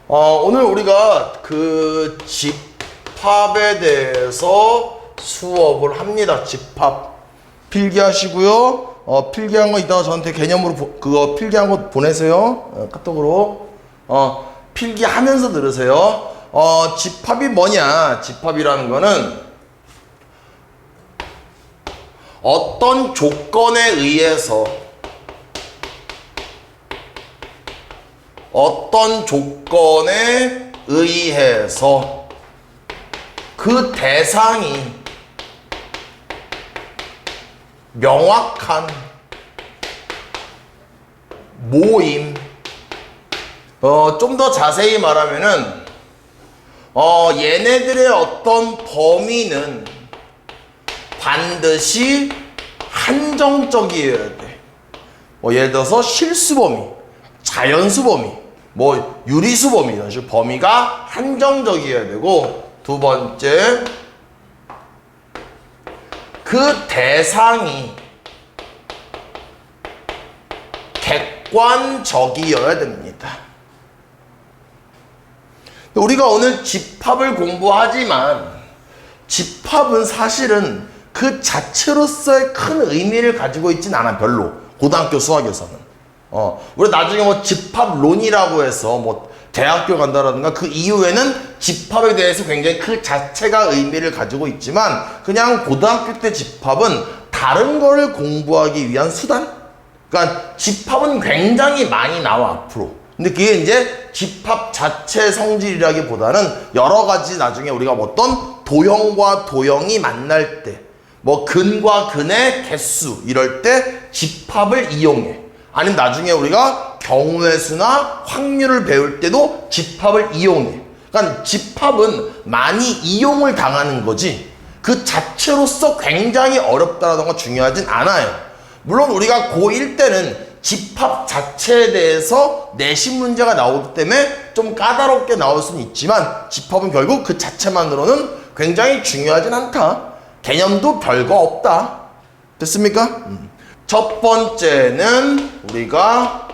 오늘 우리가 그 집합에 대해서 수업을 합니다. 집합. 필기하시고요. 필기한 거 이따가 저한테 개념으로 그거 필기한 거 보내세요. 카톡으로. 필기하면서 들으세요. 집합이 뭐냐? 집합이라는 거는 어떤 조건에 의해서 그 대상이 명확한 모임. 좀 더 자세히 말하면은 얘네들의 어떤 범위는 반드시 한정적이어야 돼. 예를 들어서 실수범위, 자연수범위, 유리수범위 이런 식으로 범위가 한정적이어야 되고, 두 번째, 그 대상이 객관적이어야 됩니다. 우리가 오늘 집합을 공부하지만 집합은 사실은 그 자체로서의 큰 의미를 가지고 있진 않아. 별로. 고등학교 수학에서는. 우리 나중에 집합론이라고 해서 대학교 간다라든가 그 이후에는 집합에 대해서 굉장히 그 자체가 의미를 가지고 있지만, 그냥 고등학교 때 집합은 다른 거를 공부하기 위한 수단? 그러니까 집합은 굉장히 많이 나와, 앞으로. 근데 그게 이제 집합 자체 성질이라기보다는 여러 가지 나중에 우리가 어떤 도형과 도형이 만날 때, 근과 근의 개수 이럴 때 집합을 이용해. 아니면 나중에 우리가 경우의 수나 확률을 배울 때도 집합을 이용해. 그러니까 집합은 많이 이용을 당하는 거지 그 자체로서 굉장히 어렵다라던가 중요하진 않아요. 물론 우리가 고1 때는 집합 자체에 대해서 내신 문제가 나오기 때문에 좀 까다롭게 나올 수는 있지만, 집합은 결국 그 자체만으로는 굉장히 중요하진 않다. 개념도 별거 없다. 됐습니까? 첫 번째는 우리가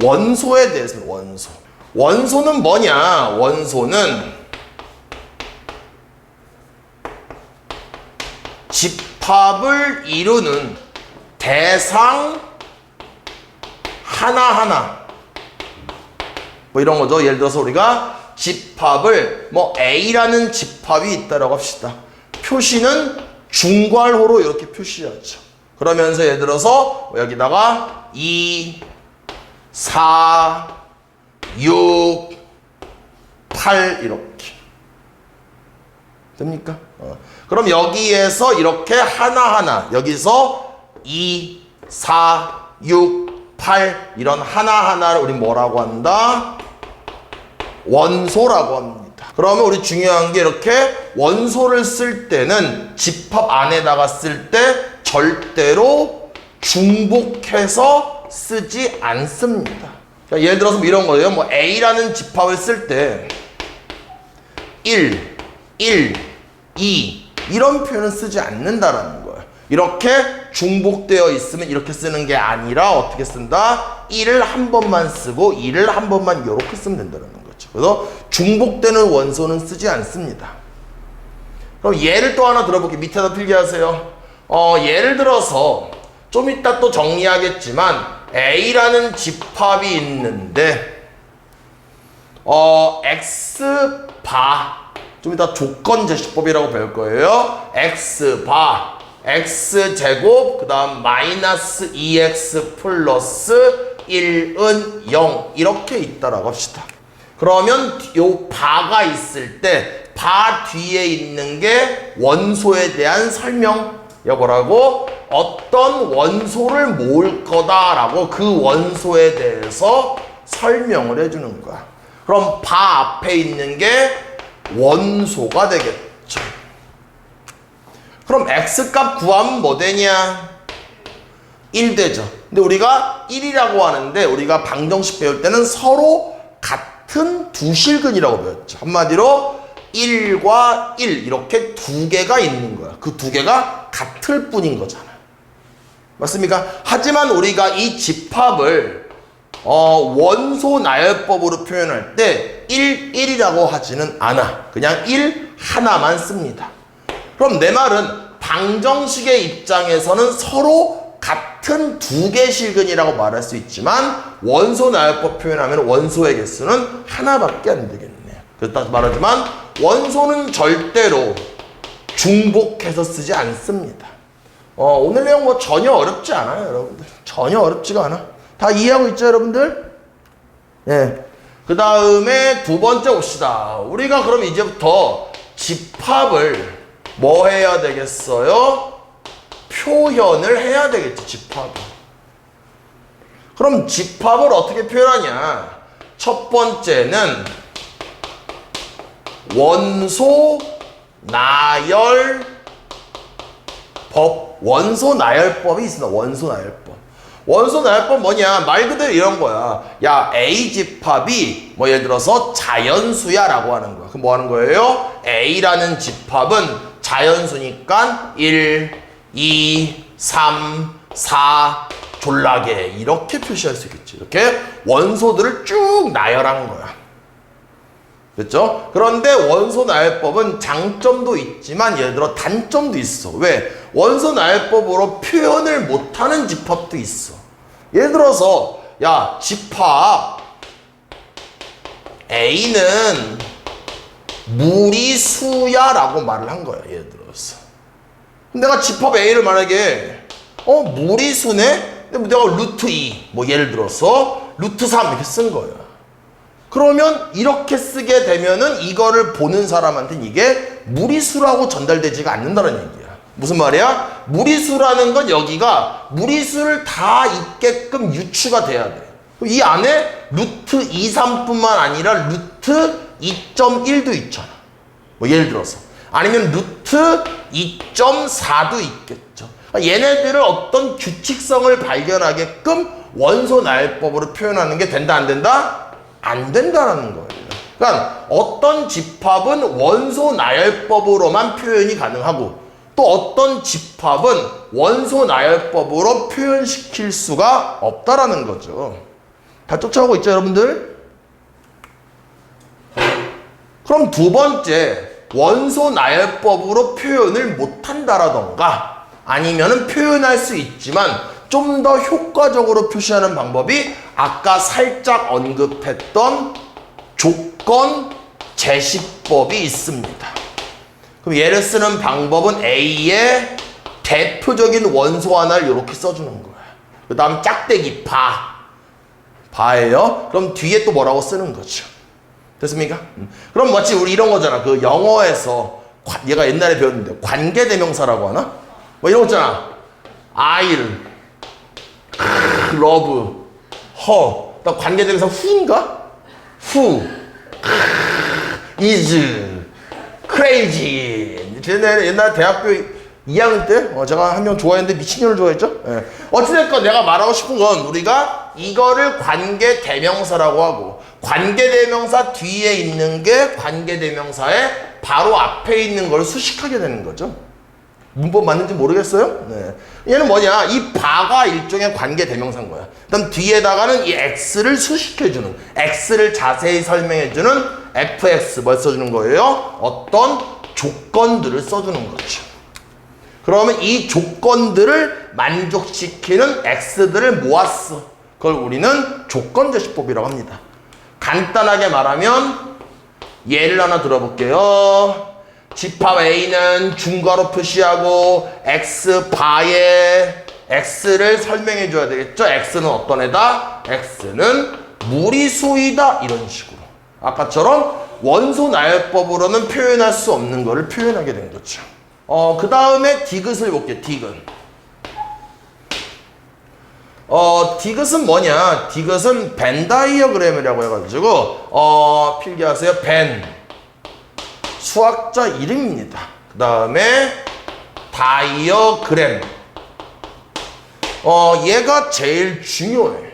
원소에 대해서. 원소는 뭐냐? 원소는 집합을 이루는 대상 하나하나, 이런 거죠. 예를 들어서 우리가 집합을 A라는 집합이 있다라고 합시다. 표시는 중괄호로 이렇게 표시하죠. 그러면서 예를 들어서 여기다가 2, 4, 6, 8 이렇게 됩니까? 그럼 여기에서 이렇게 하나하나, 여기서 2, 4, 6, 8 이런 하나하나를 우리 뭐라고 한다? 원소라고 합니다. 그러면 우리 중요한 게, 이렇게 원소를 쓸 때는 집합 안에다가 쓸 때 절대로 중복해서 쓰지 않습니다. 그러니까 예를 들어서 이런 거예요. A라는 집합을 쓸 때 1, 2 이런 표현은 쓰지 않는다라는 거예요. 이렇게 중복되어 있으면 이렇게 쓰는 게 아니라 어떻게 쓴다? 1을 한 번만 쓰고 2를 한 번만 이렇게 쓰면 된다는 거죠. 그래서 중복되는 원소는 쓰지 않습니다. 그럼 예를 또 하나 들어볼게요. 밑에다 필기하세요. 예를 들어서 좀 이따 또 정리하겠지만 A라는 집합이 있는데 X바, 좀 이따 조건제시법이라고 배울 거예요. X바, X제곱, 그 다음 마이너스 2X 플러스 1은 0 이렇게 있다라고 합시다. 그러면 요 바가 있을 때 바 뒤에 있는 게 원소에 대한 설명. 뭐라고? 어떤 원소를 모을 거다라고 그 원소에 대해서 설명을 해주는 거야. 그럼 바 앞에 있는 게 원소가 되겠죠. 그럼 X값 구하면 뭐 되냐? 1 되죠. 근데 우리가 1이라고 하는데, 우리가 방정식 배울 때는 서로 같은 두 실근이라고 배웠죠. 한마디로 1과 1 이렇게 두 개가 있는 거야. 그 두 개가 같을 뿐인 거잖아. 맞습니까? 하지만 우리가 이 집합을 원소 나열법으로 표현할 때 1, 1이라고 하지는 않아. 그냥 1 하나만 씁니다. 그럼 내 말은 방정식의 입장에서는 서로 같은 두 개 실근이라고 말할 수 있지만 원소 나열법 표현하면 원소의 개수는 하나밖에 안 되겠네. 그래서 다시 말하지만 원소는 절대로 중복해서 쓰지 않습니다. 오늘 내용 뭐 전혀 어렵지 않아요, 여러분들. 전혀 어렵지가 않아. 다 이해하고 있죠, 여러분들? 예. 그 다음에 두 번째 봅시다. 우리가 그럼 이제부터 집합을 뭐 해야 되겠어요? 표현을 해야 되겠지, 집합을. 그럼 집합을 어떻게 표현하냐? 첫 번째는 원소 나열법, 원소 나열법이 있습니다. 원소 나열법. 원소 나열법 뭐냐? 말 그대로 이런 거야. 야, A 집합이 뭐 예를 들어서 자연수야 라고 하는 거야. 그럼 뭐 하는 거예요? A라는 집합은 자연수니까 1, 2, 3, 4 졸라게 이렇게 표시할 수 있겠지. 이렇게 원소들을 쭉 나열한 거야. 그렇죠? 그런데 원소 나열법은 장점도 있지만 예를 들어 단점도 있어. 왜? 원소 나열법으로 표현을 못하는 집합도 있어. 예를 들어서 야, 집합 A는 무리수야 라고 말을 한 거야. 예를 들어서 내가 집합 A를 만약에 무리수네? 근데 내가 루트 2 뭐 예를 들어서 루트 3 이렇게 쓴 거야. 그러면 이렇게 쓰게 되면은 이거를 보는 사람한테는 이게 무리수라고 전달되지가 않는다는 얘기야. 무슨 말이야? 무리수라는 건 여기가 무리수를 다 있게끔 유추가 돼야 돼. 이 안에 루트 2, 3뿐만 아니라 루트 2.1도 있잖아. 뭐 예를 들어서. 아니면 루트 2.4도 있겠죠. 얘네들을 어떤 규칙성을 발견하게끔 원소 나열법으로 표현하는 게 된다, 안 된다? 안 된다는 거예요. 그러니까 어떤 집합은 원소 나열법으로만 표현이 가능하고 또 어떤 집합은 원소 나열법으로 표현시킬 수가 없다라는 거죠. 다 쫓아오고 있죠, 여러분들? 그럼 두 번째, 원소 나열법으로 표현을 못한다라던가 아니면은 표현할 수 있지만 좀 더 효과적으로 표시하는 방법이 아까 살짝 언급했던 조건 제시법이 있습니다. 그럼 얘를 쓰는 방법은 A의 대표적인 원소 하나를 이렇게 써주는 거야. 그 다음 짝대기 바예요. 그럼 뒤에 또 뭐라고 쓰는 거죠. 됐습니까? 그럼 마치 우리 이런 거잖아. 그 영어에서 얘가 옛날에 배웠는데 관계대명사라고 하나? 뭐 이런 거 있잖아. I'll love her. 나 관계대명사 who인가? who is crazy. 옛날 대학교 2학년 때 제가 한 명 좋아했는데 미친년을 좋아했죠. 예. 어찌됐건 내가 말하고 싶은 건 우리가 이거를 관계대명사라고 하고 관계대명사 뒤에 있는 게 관계대명사의 바로 앞에 있는 걸 수식하게 되는 거죠. 문법 맞는지 모르겠어요? 네. 얘는 뭐냐? 이 바가 일종의 관계대명사인 거야. 그다음 뒤에다가는 이 x를 수식해주는, x를 자세히 설명해주는 fx 뭘 써주는 거예요? 어떤 조건들을 써주는 거죠. 그러면 이 조건들을 만족시키는 x들을 모았어. 그걸 우리는 조건제시법이라고 합니다. 간단하게 말하면 예를 하나 들어볼게요. 집합 A는 중괄호 표시하고 x바에 x를 설명해 줘야 되겠죠. x는 어떤 애다? x는 무리수이다. 이런 식으로 아까처럼 원소 나열법으로는 표현할 수 없는 거를 표현하게 된 거죠. 그 다음에 디귿을 볼게요. 디귿은 뭐냐? 디귿은 벤 다이어그램이라고 해가지고 필기하세요. 벤 수학자 이름입니다. 그 다음에 다이어그램. 얘가 제일 중요해.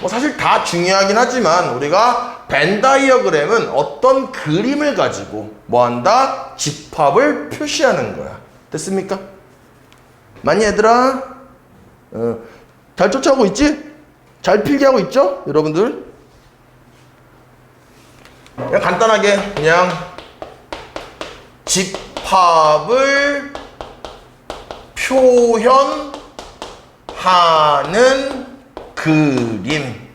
뭐 사실 다 중요하긴 하지만 우리가 벤 다이어그램은 어떤 그림을 가지고 뭐한다? 집합을 표시하는 거야. 됐습니까? 맞니 얘들아? 잘 쫓아오고 있지? 잘 필기하고 있죠? 여러분들? 그냥 간단하게 그냥 집합을 표현하는 그림.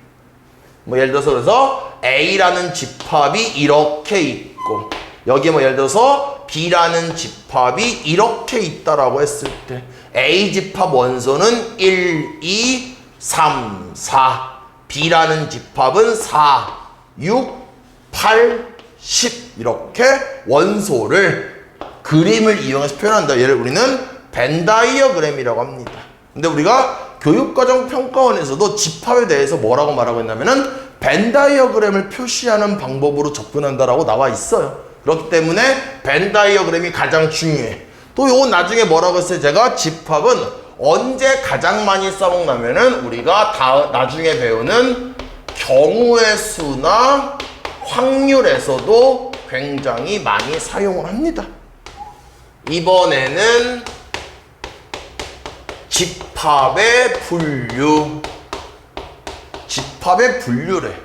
뭐 예를 들어서 그래서 A라는 집합이 이렇게 있고 여기 뭐 예를 들어서 B라는 집합이 이렇게 있다라고 했을 때 A 집합 원소는 1, 2, 3, 4 B라는 집합은 4, 6, 8, 10 이렇게 원소를 그림을 이용해서 표현한다. 얘를 우리는 벤 다이어그램이라고 합니다. 근데 우리가 교육과정 평가원에서도 집합에 대해서 뭐라고 말하고 있냐면은 벤 다이어그램을 표시하는 방법으로 접근한다라고 나와 있어요. 그렇기 때문에 벤 다이어그램이 가장 중요해. 또 요건 나중에 뭐라고 했어요? 제가 집합은 언제 가장 많이 써먹냐면은 우리가 나중에 배우는 경우의 수나 확률에서도 굉장히 많이 사용을 합니다. 이번에는 집합의 분류. 집합의 분류래.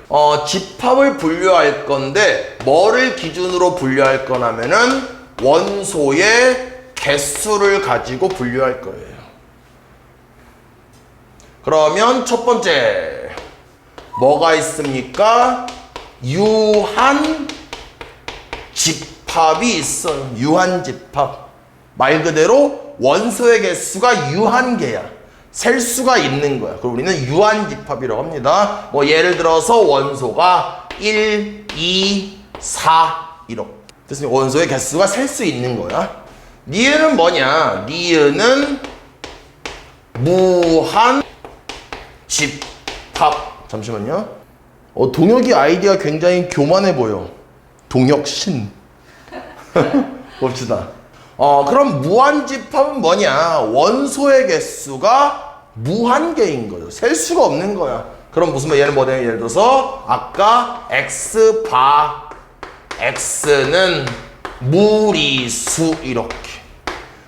집합을 분류할 건데 뭐를 기준으로 분류할 거냐면은 원소의 개수를 가지고 분류할 거예요. 그러면 첫 번째 뭐가 있습니까? 유한 집합이 있어요. 유한 집합. 말 그대로 원소의 개수가 유한개야. 셀 수가 있는 거야. 그럼 우리는 유한 집합이라고 합니다. 뭐 예를 들어서 원소가 1, 2, 4 이렇게. 그래서 원소의 개수가 셀 수 있는 거야. 니은은 뭐냐? 니은은 무한 집합. 잠시만요. 동혁이 아이디가 굉장히 교만해 보여. 동혁신. 봅시다. 그럼 무한집합은 뭐냐? 원소의 개수가 무한개인 거죠. 셀 수가 없는 거야. 그럼 무슨 말? 얘는 뭐냐? 예를 들어서 아까 X바 X는 무리수 이렇게.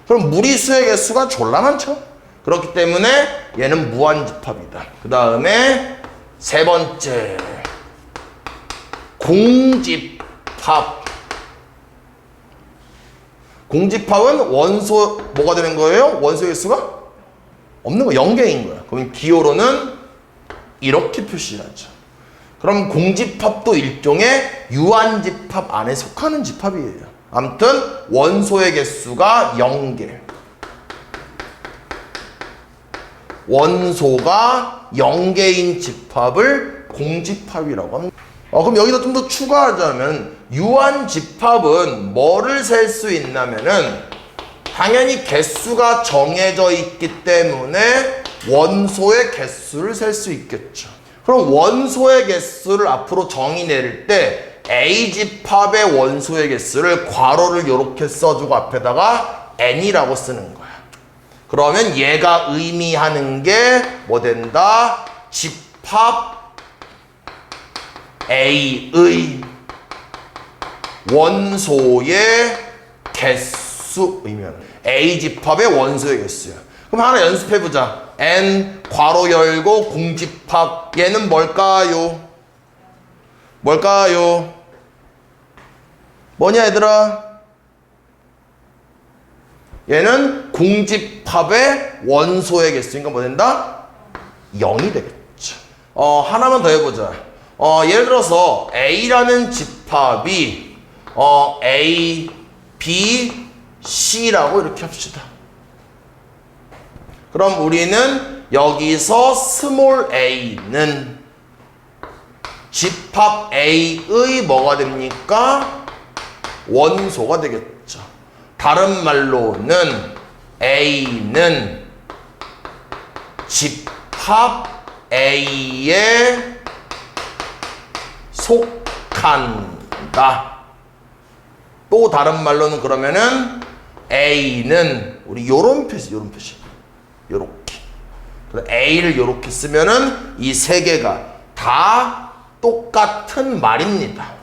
그럼 무리수의 개수가 졸라 많죠? 그렇기 때문에 얘는 무한집합이다. 그 다음에 세 번째 공집합. 공집합은 원소 뭐가 되는 거예요? 원소의 개수가 없는 거 0개인 거야. 그럼 기호로는 이렇게 표시하죠. 그럼 공집합도 일종의 유한집합 안에 속하는 집합이에요. 아무튼 원소의 개수가 0개. 원소가 0개인 집합을 공집합이라고 합니다. 그럼 여기다 좀 더 추가하자면 유한집합은 뭐를 셀 수 있냐면은 당연히 개수가 정해져 있기 때문에 원소의 개수를 셀 수 있겠죠. 그럼 원소의 개수를 앞으로 정의 내릴 때 A집합의 원소의 개수를 괄호를 이렇게 써주고 앞에다가 n이라고 쓰는 거야. 그러면 얘가 의미하는 게 뭐 된다? 집합 A의 원소의 개수 의미하는 A집합의 원소의 개수야. 그럼 하나 연습해보자. n 괄호 열고 공집합 얘는 뭘까요? 뭘까요? 뭐냐 얘들아? 얘는 공집합의 원소의 개수니까 뭐 된다? 0이 되겠죠. 하나만 더 해보자. 예를 들어서 A라는 집합이 A, B, C라고 이렇게 합시다. 그럼 우리는 여기서 스몰 a는 집합 A의 뭐가 됩니까? 원소가 되겠죠. 다른 말로는 A는 집합 A에 속한다. 또 다른 말로는 그러면은 A는 우리 요런 표시 요렇게. A를 요렇게 쓰면은 이 세 개가 다 똑같은 말입니다.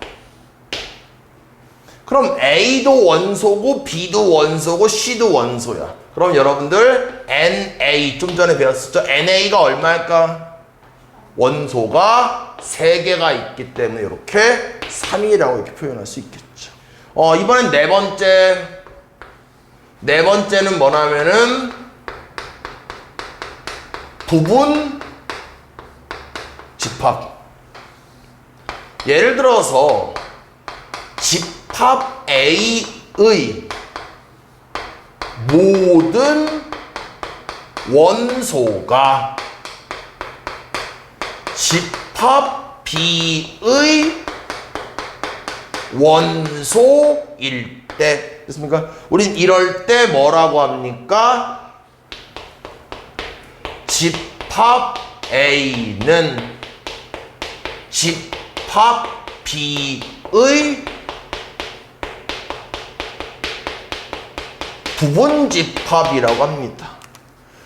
그럼 A도 원소고 B도 원소고 C도 원소야. 그럼 여러분들 NA 좀 전에 배웠었죠? NA가 얼마일까? 원소가 3개가 있기 때문에 이렇게 3이라고 이렇게 표현할 수 있겠죠. 이번엔 네 번째는 뭐냐면은 부분 집합. 예를 들어서 집합 A의 모든 원소가 집합 B의 원소일 때 됐습니까? 우린 이럴 때 뭐라고 합니까? 집합 A는 집합 B의 부분집합이라고 합니다.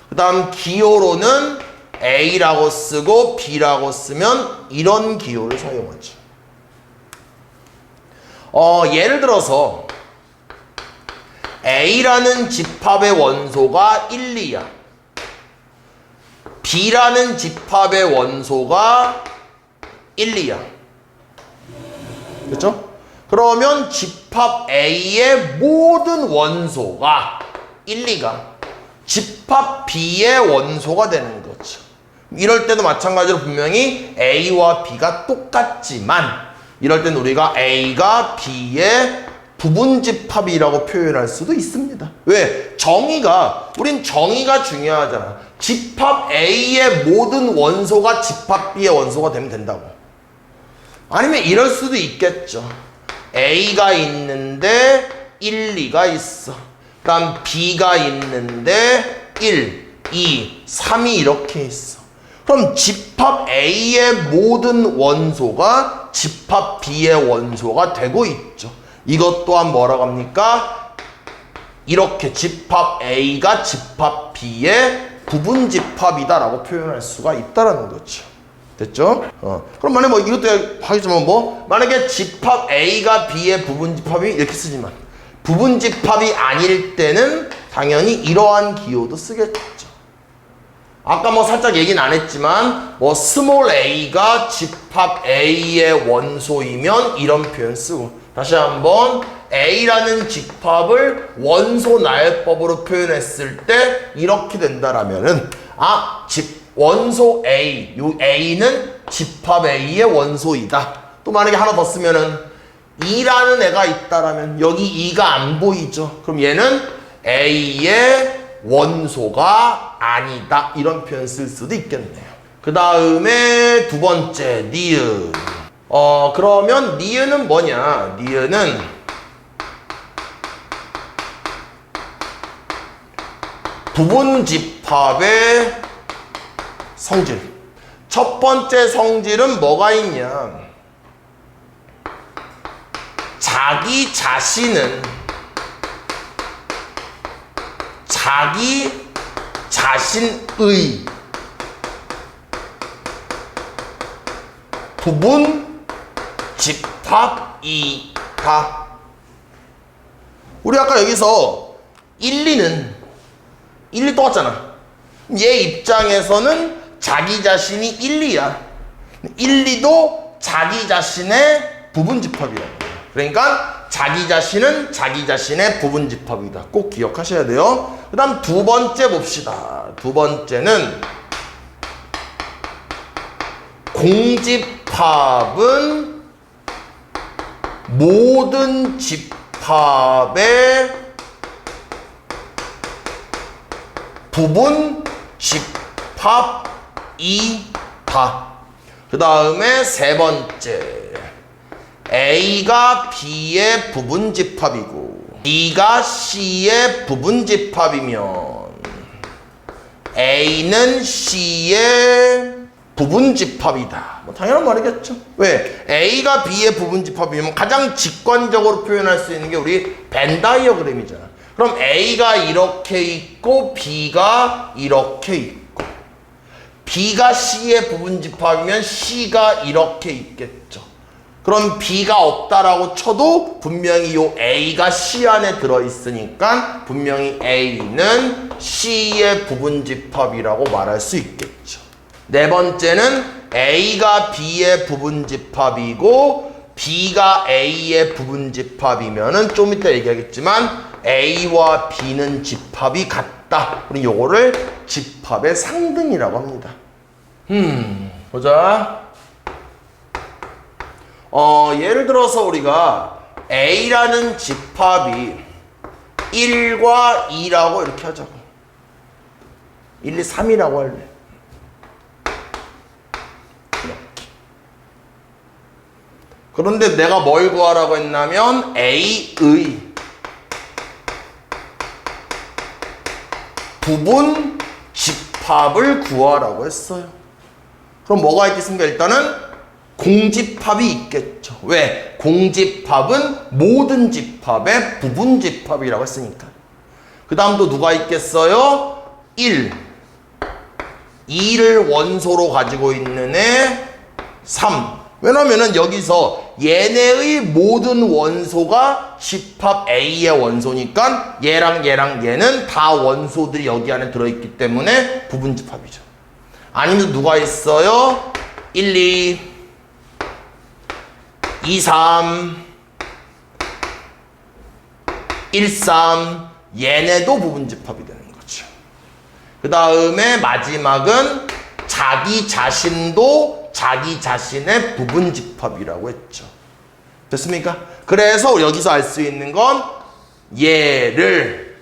그 다음 기호로는 A라고 쓰고 B라고 쓰면 이런 기호를 사용하죠. 예를 들어서 A라는 집합의 원소가 1, 2야. B라는 집합의 원소가 1, 2야. 그렇죠? 그러면 집합 A의 모든 원소가 1, 2가 집합 B의 원소가 되는 거죠. 이럴 때도 마찬가지로 분명히 A와 B가 똑같지만 이럴 때는 우리가 A가 B의 부분집합이라고 표현할 수도 있습니다. 왜? 우린 정의가 중요하잖아. 집합 A의 모든 원소가 집합 B의 원소가 되면 된다고. 아니면 이럴 수도 있겠죠. A가 있는데 1, 2가 있어. 그 다음 B가 있는데 1, 2, 3이 이렇게 있어. 그럼 집합 A의 모든 원소가 집합 B의 원소가 되고 있죠. 이것 또한 뭐라고 합니까? 이렇게 집합 A가 집합 B의 부분집합이다라고 표현할 수가 있다라는 거죠. 됐죠? 그럼 만약에 이것도 하겠지만 만약에 집합 A가 B의 부분집합이 이렇게 쓰지만 부분집합이 아닐 때는 당연히 이러한 기호도 쓰겠죠. 아까 살짝 얘기는 안 했지만 스몰 a가 집합 A의 원소이면 이런 표현 쓰고, 다시 한번 A라는 집합을 원소 나열법으로 표현했을 때 이렇게 된다라면은 원소 A, 요 A는 집합 A의 원소이다. 또 만약에 하나 더 쓰면은 2라는 애가 있다라면 여기 2가 안 보이죠. 그럼 얘는 A의 원소가 아니다. 이런 표현 쓸 수도 있겠네요. 그 다음에 두 번째 니은. 그러면 니은은 뭐냐? 니은은 부분집합의 성질. 첫 번째 성질은 뭐가 있냐? 자기 자신은 자기 자신의 부분 집합이다. 우리 아까 여기서 1, 2 똑같잖아. 얘 입장에서는 자기 자신이 1, 2야. 1, 2도 자기 자신의 부분집합이야. 그러니까 자기 자신은 자기 자신의 부분집합이다. 꼭 기억하셔야 돼요. 그 다음 두 번째 봅시다. 두 번째는 공집합은 모든 집합의 부분 집합이다. 그 다음에 세 번째, A가 B의 부분집합이고 B가 C의 부분집합이면 A는 C의 부분집합이다. 당연한 말이겠죠. 왜? A가 B의 부분집합이면 가장 직관적으로 표현할 수 있는 게 우리 벤 다이어그램이잖아. 그럼 A가 이렇게 있고 B가 이렇게 있고, B가 C의 부분집합이면 C가 이렇게 있겠죠. 그럼 B가 없다라고 쳐도 분명히 요 A가 C 안에 들어있으니까 분명히 A는 C의 부분집합이라고 말할 수 있겠죠. 네 번째는 A가 B의 부분집합이고 B가 A의 부분집합이면은 좀 이따 얘기하겠지만 A와 B는 집합이 같다. 우리 요거를 집합의 상등이라고 합니다. 보자. 예를 들어서 우리가 A라는 집합이 1과 2라고 이렇게 하자고. 1, 2, 3이라고 할래. 이렇게. 그런데 내가 뭘 구하라고 했냐면 A의 부분 집합을 구하라고 했어요. 그럼 뭐가 있겠습니까? 일단은 공집합이 있겠죠. 왜? 공집합은 모든 집합의 부분 집합이라고 했으니까. 그 다음도 누가 있겠어요? 1. 2를 원소로 가지고 있는 애 3. 왜냐면은 여기서 얘네의 모든 원소가 집합 A의 원소니까 얘랑 얘랑 얘는 다 원소들이 여기 안에 들어있기 때문에 부분 집합이죠. 아니면 누가 있어요? 1, 2, 2, 3, 1, 3 얘네도 부분 집합이 되는 거죠. 그 다음에 마지막은 자기 자신도 자기 자신의 부분 집합이라고 했죠. 됐습니까? 그래서 여기서 알 수 있는 건 얘를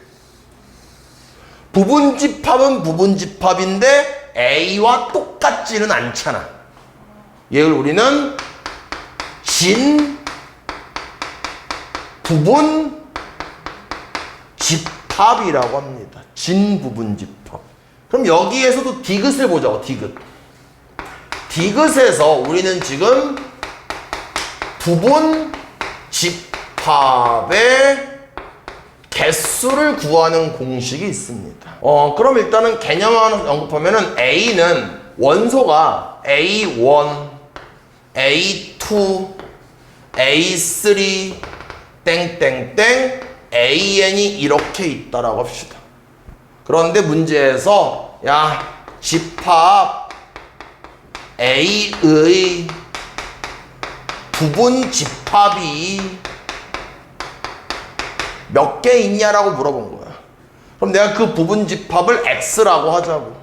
부분 집합은 부분 집합인데 A와 똑같지는 않잖아. 얘를 우리는 진 부분 집합이라고 합니다. 진 부분 집합. 그럼 여기에서도 디귿을 보자고. 디귿에서 우리는 지금 부분 집합의 개수를 구하는 공식이 있습니다. 그럼 일단은 개념 하나 언급하면은 A는 원소가 A1, A2, A3, 땡땡땡, AN이 이렇게 있다라고 합시다. 그런데 문제에서 야, 집합 A의 부분 집합이 몇 개 있냐라고 물어본 거야. 그럼 내가 그 부분 집합을 X라고 하자고.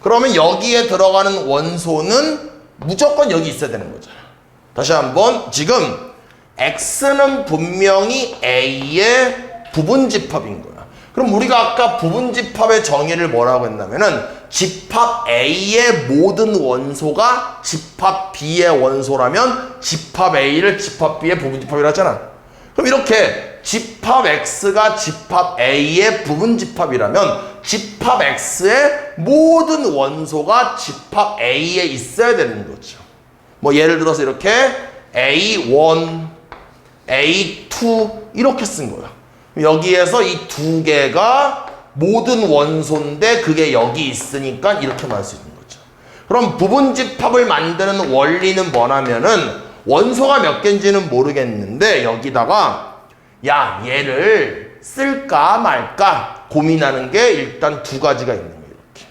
그러면 여기에 들어가는 원소는 무조건 여기 있어야 되는 거잖아. 다시 한번, 지금 X는 분명히 A의 부분 집합인 거야. 그럼 우리가 아까 부분 집합의 정의를 뭐라고 했냐면은 집합 A의 모든 원소가 집합 B의 원소라면 집합 A를 집합 B의 부분 집합이라고 했잖아. 그럼 이렇게 집합 X가 집합 A의 부분 집합이라면 집합 X의 모든 원소가 집합 A에 있어야 되는 거죠. 뭐 예를 들어서 이렇게 A1, A2 이렇게 쓴 거야. 여기에서 이 두 개가 모든 원소인데 그게 여기 있으니까 이렇게만 할 수 있는 거죠. 그럼 부분 집합을 만드는 원리는 뭐냐면은 원소가 몇 개인지는 모르겠는데 여기다가 야, 얘를 쓸까 말까 고민하는 게 일단 두 가지가 있는 거예요. 이렇게.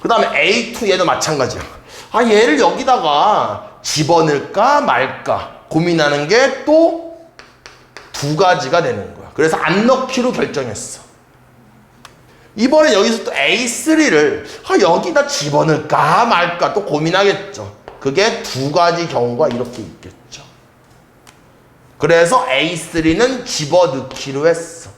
그 다음에 A2 얘도 마찬가지야. 아, 얘를 여기다가 집어넣을까 말까 고민하는 게 또 두 가지가 되는 거야. 그래서 안 넣기로 결정했어. 이번에 여기서 또 A3를 여기다 집어넣을까 말까 또 고민하겠죠. 그게 두 가지 경우가 이렇게 있겠죠. 그래서 A3는 집어넣기로 했어.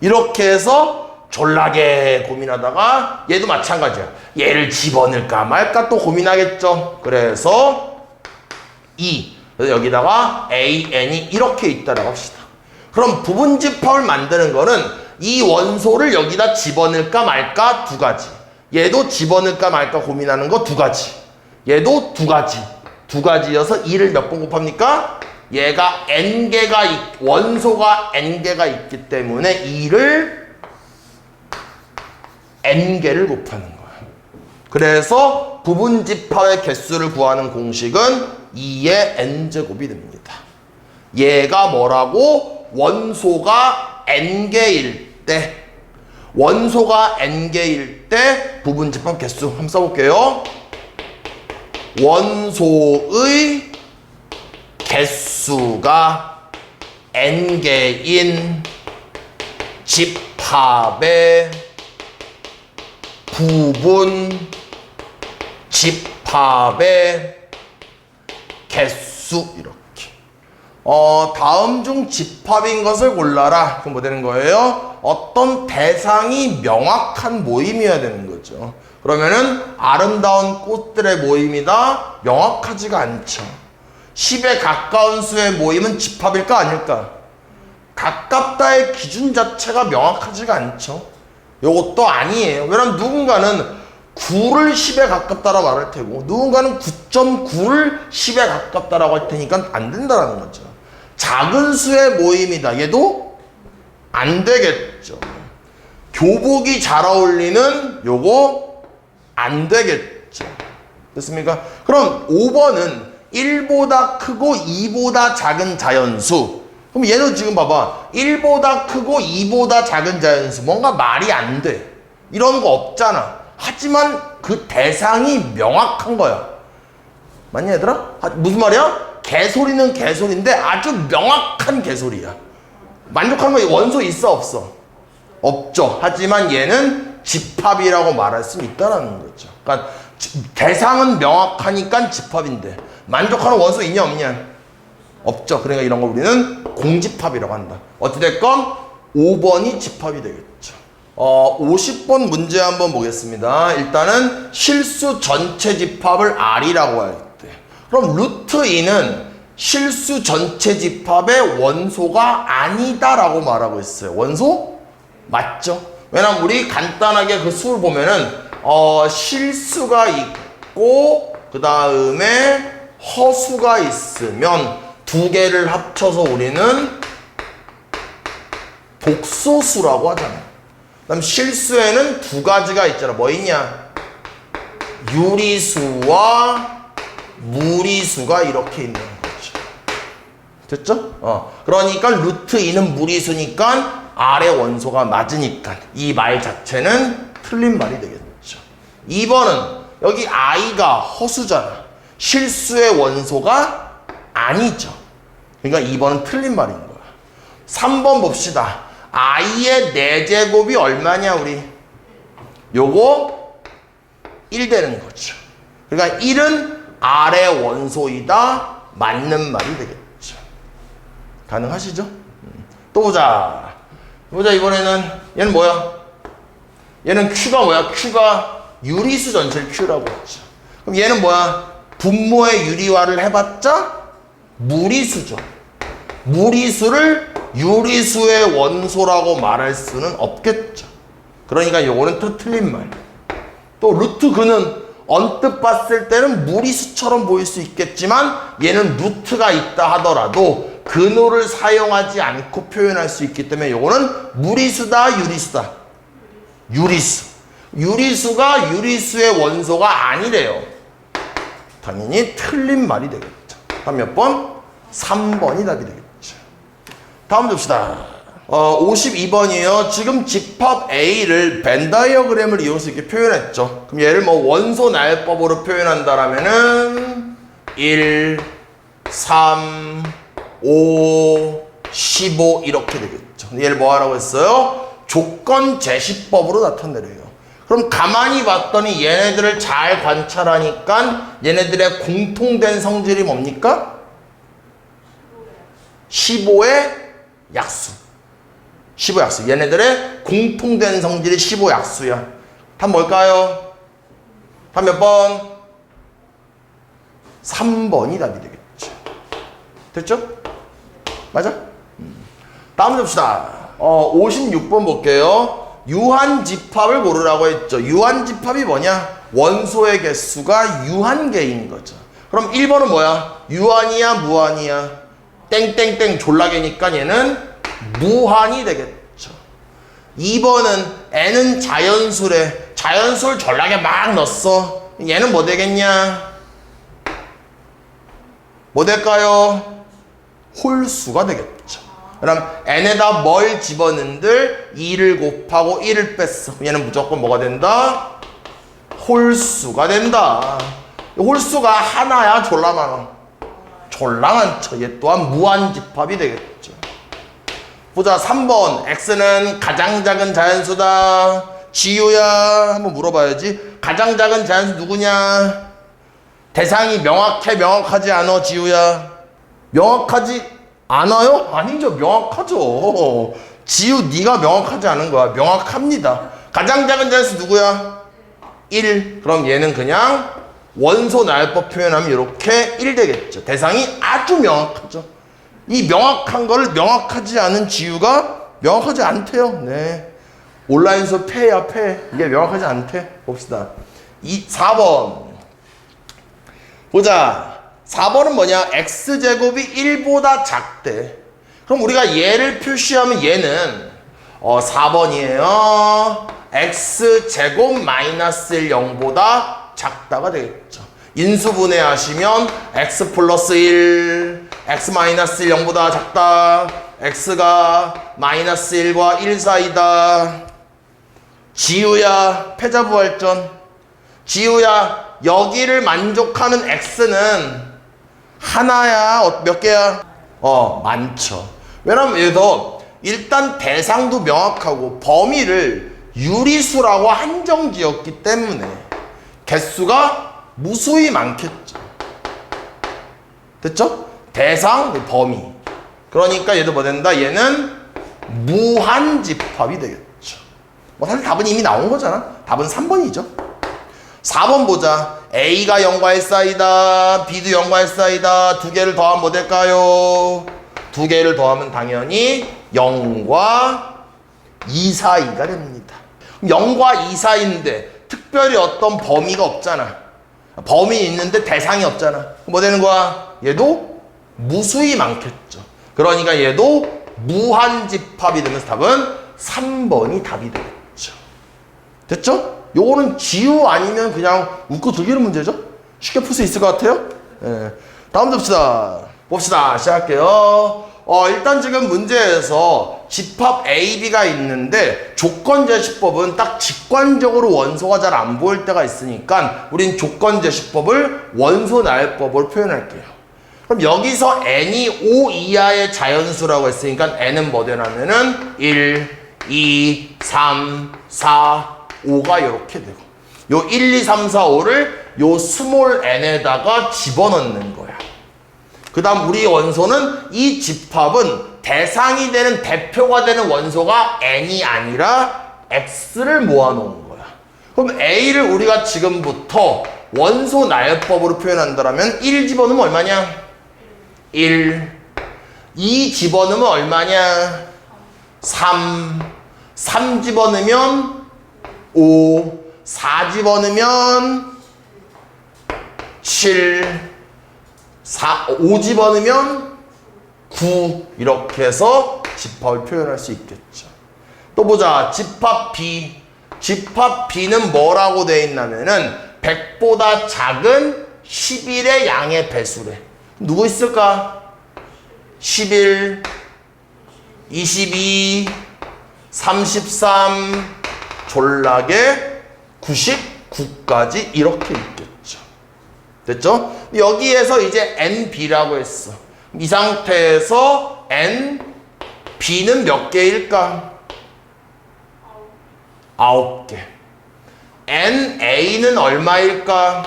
이렇게 해서 졸라게 고민하다가 얘도 마찬가지야. 얘를 집어넣을까 말까 또 고민하겠죠. 그래서 그래서 여기다가 AN이 이렇게 있다라고 합시다. 그럼 부분 집합을 만드는 거는 이 원소를 여기다 집어넣을까 말까 두 가지. 얘도 집어넣을까 말까 고민하는 거 두 가지. 얘도 두 가지. 두 가지여서 2를 몇 번 곱합니까? 얘가 n개가 원소가 n개가 있기 때문에 2를 n개를 곱하는 거야. 그래서 부분 집합의 개수를 구하는 공식은 2의 n제곱이 됩니다. 얘가 뭐라고? 원소가 n개일 때 원소가 n개일 때 부분 집합 개수 한번 써볼게요. 원소의 개수가 n개인 집합의 부분 집합의 개수 이렇게. 다음 중 집합인 것을 골라라. 그럼 뭐 되는 거예요? 어떤 대상이 명확한 모임이어야 되는 거죠. 그러면은 아름다운 꽃들의 모임이다. 명확하지가 않죠. 10에 가까운 수의 모임은 집합일까 아닐까? 가깝다의 기준 자체가 명확하지가 않죠. 요것도 아니에요. 왜냐면 누군가는 9를 10에 가깝다라고 말할 테고 누군가는 9.9를 10에 가깝다라고 할 테니까 안 된다라는 거죠. 작은 수의 모임이다. 얘도 안 되겠죠. 교복이 잘 어울리는 요거 안 되겠죠. 됐습니까? 그럼 5번은 1보다 크고 2보다 작은 자연수. 그럼 얘는 지금 봐봐. 1보다 크고 2보다 작은 자연수. 뭔가 말이 안 돼. 이런 거 없잖아. 하지만 그 대상이 명확한 거야. 맞냐 얘들아? 무슨 말이야? 개소리는 개소리인데 아주 명확한 개소리야. 만족하는 거 원소 있어 없어? 없죠. 하지만 얘는 집합이라고 말할 수 있다는 거죠. 그러니까 대상은 명확하니까 집합인데 만족하는 원소 있냐 없냐? 없죠. 그러니까 이런 거 우리는 공집합이라고 한다. 어찌됐건 5번이 집합이 되겠죠. 50번 문제 한번 보겠습니다. 일단은 실수 전체 집합을 R이라고 할 때. 그럼 루트 2는 실수 전체 집합의 원소가 아니다라고 말하고 있어요. 원소? 맞죠? 왜냐면 우리 간단하게 그 수를 보면은 실수가 있고 그 다음에 허수가 있으면 두 개를 합쳐서 우리는 독소수라고 하잖아요. 그다음 실수에는 두 가지가 있잖아. 뭐 있냐? 유리수와 무리수가 이렇게 있는 거죠. 됐죠? 그러니까 루트 2는 무리수니까 R의 원소가 맞으니까 이 말 자체는 틀린 말이 되겠죠. 2번은 여기 I가 허수잖아. 실수의 원소가 아니죠. 그러니까 2번은 틀린 말인 거야. 3번 봅시다. I의 4제곱이 얼마냐 우리? 요거 1 되는 거죠. 그러니까 1은 R의 원소이다. 맞는 말이 되겠죠. 가능하시죠? 또 보자. 이번에는 얘는 뭐야? 얘는 Q가 뭐야? Q가 유리수 전체를 Q라고 했죠. 그럼 얘는 뭐야? 분모의 유리화를 해봤자 무리수죠. 무리수를 유리수의 원소라고 말할 수는 없겠죠. 그러니까 요거는 또 틀린 말. 또 루트 그는 언뜻 봤을 때는 무리수처럼 보일 수 있겠지만 얘는 루트가 있다 하더라도 근호를 사용하지 않고 표현할 수 있기 때문에 요거는 무리수다 유리수다? 유리수. 유리수가 유리수의 원소가 아니래요. 당연히 틀린 말이 되겠죠. 다음 몇 번? 3번이 답이 되겠죠. 다음 봅시다. 52번이에요. 지금 집합 A를 벤 다이어그램을 이용해서 이렇게 표현했죠. 그럼 얘를 뭐 원소 나열법으로 표현한다라면은 1, 3, 5, 15 이렇게 되겠죠. 얘를 뭐 하라고 했어요? 조건 제시법으로 나타내래요. 그럼 가만히 봤더니 얘네들을 잘 관찰하니까 얘네들의 공통된 성질이 뭡니까? 15의 약수. 15 약수. 얘네들의 공통된 성질이 15 약수야. 답 뭘까요? 답 몇 번? 3번이 답이 되겠죠. 됐죠? 맞아? 다음 문제 봅시다. 56번 볼게요. 유한집합을 고르라고 했죠. 유한집합이 뭐냐? 원소의 개수가 유한개인 거죠. 그럼 1번은 뭐야? 유한이야 무한이야? 땡땡땡 졸라개니까 얘는 무한이 되겠죠. 2번은 n은 자연수래. 자연수를 졸라게 막 넣었어. 얘는 뭐 되겠냐? 뭐 될까요? 홀수가 되겠죠. 그럼 n에다 뭘 집어넣는들? 2를 곱하고 1을 뺐어. 얘는 무조건 뭐가 된다? 홀수가 된다. 홀수가 하나야 졸라 많아. 졸라 많죠. 얘 또한 무한집합이 되겠죠. 보자. 3번 x는 가장 작은 자연수다. 지우야 한번 물어봐야지. 가장 작은 자연수 누구냐? 대상이 명확하지 않아 지우야? 명확하지 않아요? 아니죠. 명확하죠. 지우 네가 명확하지 않은 거야. 명확합니다. 가장 작은 자연수 누구야? 1. 그럼 얘는 그냥 원소 나열법 표현하면 이렇게 1 되겠죠. 대상이 아주 명확하죠. 이 명확한 거를 명확하지 않은 지우가 명확하지 않대요. 네. 온라인 수업 패야 패. 이게 명확하지 않대. 봅시다. 4번. 보자. 4번은 뭐냐? x제곱이 1보다 작대. 그럼 우리가 얘를 표시하면 얘는 4번이에요. x제곱 마이너스 1 0보다 작다가 되겠죠. 인수분해 하시면 x 플러스 1, x 마이너스 1 0보다 작다. x가 마이너스 1과 1 사이다. 지우야 패자부활전. 지우야 여기를 만족하는 x는 하나야? 몇 개야? 많죠. 왜냐면 여기서 일단 대상도 명확하고 범위를 유리수라고 한정지었기 때문에 개수가 무수히 많겠죠. 됐죠? 대상, 범위. 그러니까 얘도 뭐 된다? 얘는 무한집합이 되겠죠. 뭐 사실 답은 이미 나온 거잖아. 답은 3번이죠. 4번 보자. A가 0과 1 사이다. B도 0과 1 사이다. 두 개를 더하면 뭐 될까요? 두 개를 더하면 당연히 0과 2 사이가 됩니다. 0과 2 사이인데 특별히 어떤 범위가 없잖아. 범위 있는데 대상이 없잖아. 뭐 되는 거야? 얘도 무수히 많겠죠. 그러니까 얘도 무한집합이 되면서 답은 3번이 답이 되겠죠. 됐죠? 요거는 지우 아니면 그냥 웃고 즐기는 문제죠? 쉽게 풀 수 있을 것 같아요? 예. 다음 봅시다. 시작할게요. 일단 지금 문제에서 집합 A, B가 있는데 조건제시법은 딱 직관적으로 원소가 잘 안 보일 때가 있으니까 우린 조건제시법을 원소 나열법으로 표현할게요. 그럼 여기서 n이 5 이하의 자연수라고 했으니까 n은 뭐 되냐면은 1, 2, 3, 4, 5가 이렇게 되고 요 1, 2, 3, 4, 5를 요 스몰 n에다가 집어넣는 거야. 그 다음 우리 원소는 이 집합은 대상이 되는 대표가 되는 원소가 n이 아니라 x를 모아놓은 거야. 그럼 a를 우리가 지금부터 원소 나열법으로 표현한다면 1 집어넣으면 얼마냐? 1. 2 집어넣으면 얼마냐? 3. 3 집어넣으면 5. 4 집어넣으면 7. 5 집어넣으면 9. 이렇게 해서 집합을 표현할 수 있겠죠. 또 보자. 집합 B. 집합 B는 뭐라고 되어 있냐면은 100보다 작은 11의 양의 배수래. 누구 있을까? 11, 22, 33, 졸라게 99까지 이렇게 있겠죠. 됐죠? 여기에서 이제 NB라고 했어. 이 상태에서 NB는 몇 개일까? 9개. NA는 얼마일까?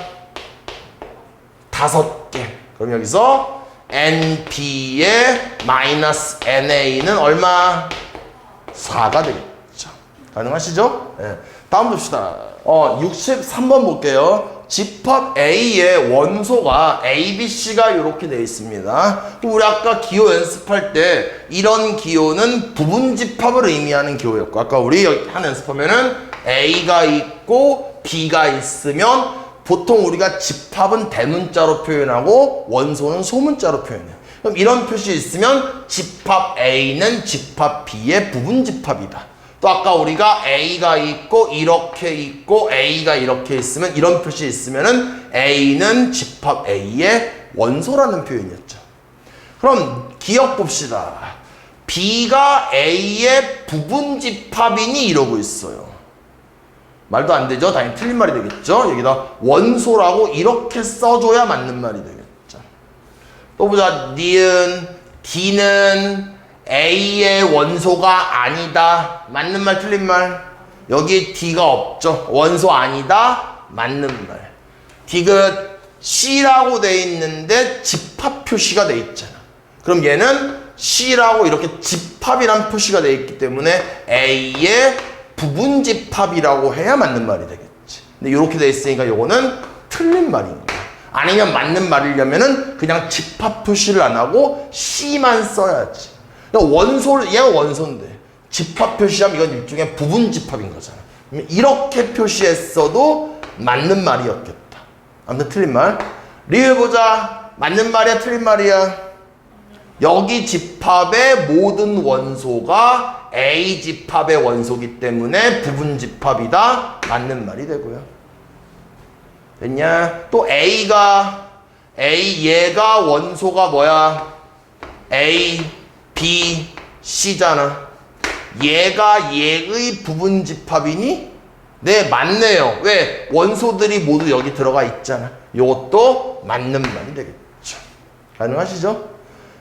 5개. 그럼 여기서 NB의 마이너스 NA는 얼마? 4가 되겠죠. 가능하시죠? 네. 다음 봅시다. 63번 볼게요. 집합 A의 원소가 ABC가 이렇게 되어 있습니다. 우리 아까 기호 연습할 때 이런 기호는 부분 집합을 의미하는 기호였고, 아까 우리 한 연습하면은 A가 있고 B가 있으면 보통 우리가 집합은 대문자로 표현하고 원소는 소문자로 표현해요. 그럼 이런 표시 있으면 집합 A는 집합 B의 부분 집합이다. 또 아까 우리가 A가 있고 A가 이렇게 있으면 이런 표시 있으면은 A는 집합 A의 원소라는 표현이었죠. 그럼 기억 봅시다. B가 A의 부분 집합이니 이러고 있어요. 말도 안 되죠? 당연히 틀린 말이 되겠죠? 여기다 원소라고 이렇게 써줘야 맞는 말이 되겠죠. 또 보자. 니은 D는 A의 원소가 아니다. 맞는 말, 틀린 말? 여기 D가 없죠. 원소 아니다. 맞는 말. 디귿 C라고 돼 있는데 집합 표시가 돼 있잖아. 그럼 얘는 C라고 이렇게 집합이란 표시가 돼 있기 때문에 A의 부분 집합이라고 해야 맞는 말이 되겠지. 근데 이렇게 돼 있으니까 이거는 틀린 말인 거야. 아니면 맞는 말이려면은 그냥 집합 표시를 안 하고 C만 써야지. 원소를, 얘가 원소인데 집합 표시하면 이건 일종의 부분 집합인 거잖아. 이렇게 표시했어도 맞는 말이었겠다. 아무튼 틀린 말. 리을 보자. 맞는 말이야, 틀린 말이야? 여기 집합의 모든 원소가 A 집합의 원소기 때문에 부분 집합이다. 맞는 말이 되고요. 됐냐? 또 얘가 원소가 뭐야? A, B, C잖아. 얘가 얘의 부분 집합이니? 네, 맞네요. 왜? 원소들이 모두 여기 들어가 있잖아. 이것도 맞는 말이 되겠죠. 가능하시죠?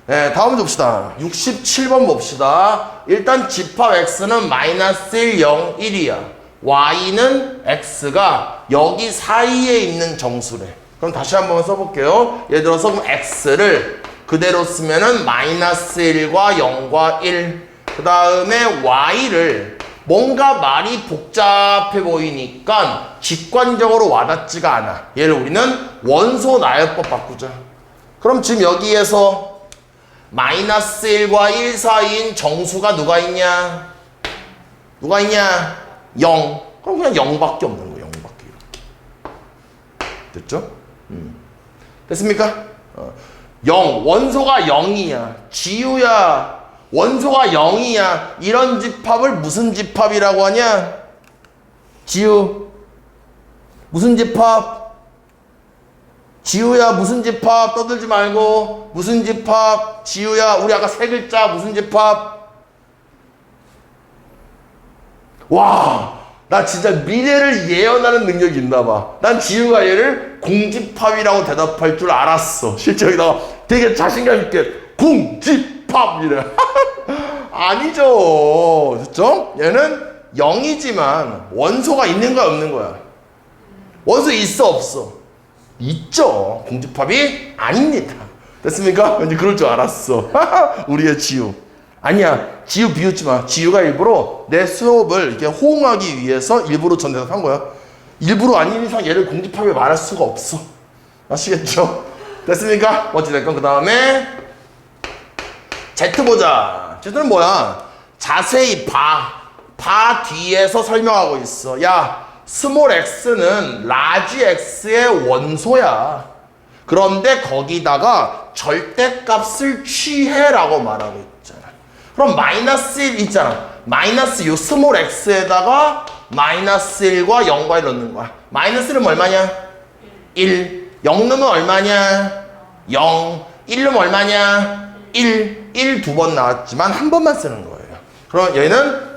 네, 다음 봅시다. 67번 봅시다. 일단 집합 X는 -1, 0, 1이야. Y는 X가 여기 사이에 있는 정수래. 그럼 다시 한번 써볼게요. 예를 들어서 그럼 X를 그대로 쓰면은 -1과 0과 1. 그 다음에 Y를 뭔가 말이 복잡해 보이니까 직관적으로 와닿지가 않아. 얘를 우리는 원소 나열법 바꾸자. 그럼 지금 여기에서 -1과 1 사이인 정수가 누가 있냐? 누가 있냐? 0. 그럼 그냥 0밖에 없는 거예요. 0밖에 이렇게. 됐죠? 됐습니까? 0. 원소가 0이야. 지우야. 원소가 0이야. 이런 집합을 무슨 집합이라고 하냐? 지우. 무슨 집합? 지우야, 무슨 집합? 떠들지 말고. 무슨 집합? 지우야, 우리 아까 세 글자 무슨 집합? 와, 나 진짜 미래를 예언하는 능력이 있나 봐. 난 지우가 얘를 공집합이라고 대답할 줄 알았어. 실제 여기다가 되게 자신감 있게 공집합 이래. 아니죠. 됐죠? 얘는 0이지만 원소가 있는 거야, 없는 거야? 원소 있어, 없어? 있죠. 공집합이 아닙니다. 됐습니까? 왠지 그럴 줄 알았어. 우리의 지우. 아니야. 지우 비웃지 마. 지우가 일부러 내 수업을 이렇게 호응하기 위해서 일부러 전대답한 거야. 일부러 아닌 이상 얘를 공집합에 말할 수가 없어. 아시겠죠? 됐습니까? 어찌됐건 그 다음에 Z 보자. Z는 뭐야? 자세히 봐. 봐 뒤에서 설명하고 있어. 야, 스몰 x는 라지 x의 원소야. 그런데 거기다가 절대값을 취해라고 말하고 있잖아. 그럼 -1 있잖아. 마이너스 요 스몰 x에다가 -1과 0과 1 넣는 거야. -1은 얼마냐? 1. 0 넣으면 얼마냐? 0. 1 넣으면 얼마냐? 1 두 번 나왔지만 한 번만 쓰는 거예요. 그럼 얘는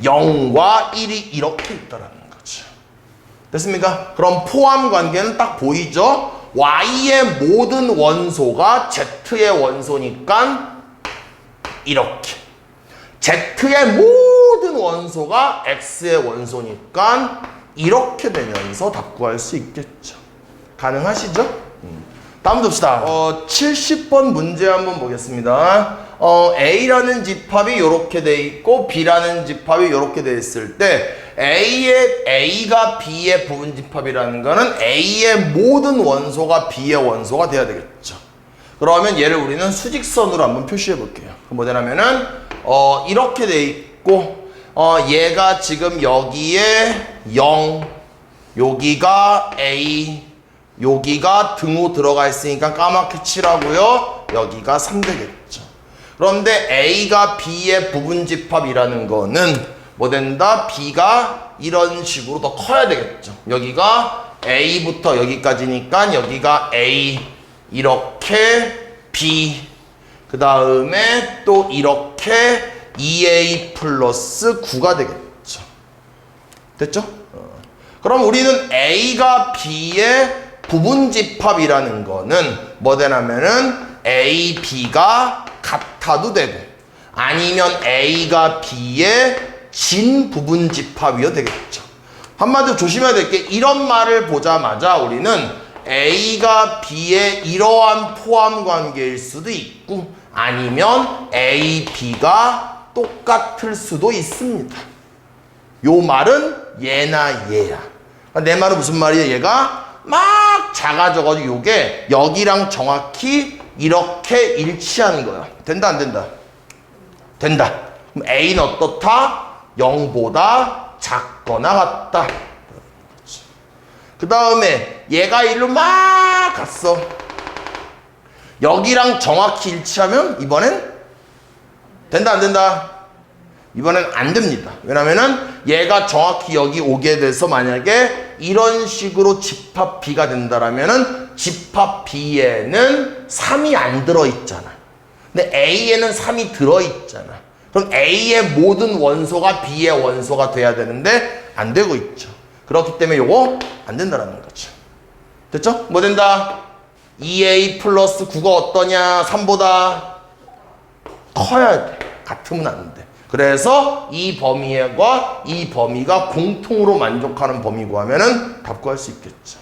0과 1이 이렇게 있다라는 거죠. 됐습니까? 그럼 포함 관계는 딱 보이죠? Y의 모든 원소가 Z의 원소니까 이렇게. Z의 모든 원소가 X의 원소니까 이렇게 되면서 답 구할 수 있겠죠. 가능하시죠? 다음 봅시다. 70번 문제 한번 보겠습니다. A라는 집합이 이렇게 돼 있고 B라는 집합이 이렇게 돼 있을 때 A가 B의 부분 집합이라는 거는 A의 모든 원소가 B의 원소가 돼야 되겠죠. 그러면 얘를 우리는 수직선으로 한번 표시해 볼게요. 뭐 되냐면은 이렇게 돼 있고 얘가 지금 여기에 0, 여기가 A, 여기가 등호 들어가 있으니까 까맣게 칠하고요. 여기가 3 되겠죠. 그런데 A가 B의 부분 집합이라는 거는 뭐 된다? B가 이런 식으로 더 커야 되겠죠. 여기가 A부터 여기까지니까 여기가 A, 이렇게 B, 그 다음에 또 이렇게 2a 플러스 9가 되겠죠. 됐죠? 그럼 우리는 a가 b의 부분집합이라는 거는 뭐 되냐면은 a, b가 같아도 되고 아니면 a가 b의 진부분집합이어도 되겠죠. 한마디로 조심해야 될 게 이런 말을 보자마자 우리는 a가 b의 이러한 포함관계일 수도 있고 아니면 a, b가 똑같을 수도 있습니다. 요 말은 얘나 얘야. 내 말은 무슨 말이야? 얘가 막 작아져가지고 요게 여기랑 정확히 이렇게 일치하는 거야. 된다 안 된다? 된다. 그럼 A는 어떻다? 0보다 작거나 같다. 그 다음에 얘가 일로 막 갔어. 여기랑 정확히 일치하면 이번엔 된다 안 된다? 이번엔 안 됩니다. 왜냐면은 얘가 정확히 여기 오게 돼서 만약에 이런 식으로 집합 B가 된다라면은 집합 B에는 3이 안 들어있잖아. 근데 A에는 3이 들어있잖아. 그럼 A의 모든 원소가 B의 원소가 돼야 되는데 안 되고 있죠. 그렇기 때문에 요거 안 된다라는 거죠. 됐죠? 뭐 된다? 2A 플러스 9가 어떠냐? 3보다 커야 돼. 같으면 안 돼. 그래서 이 범위와 이 범위가 공통으로 만족하는 범위고 하면은 답 구할 수 있겠죠.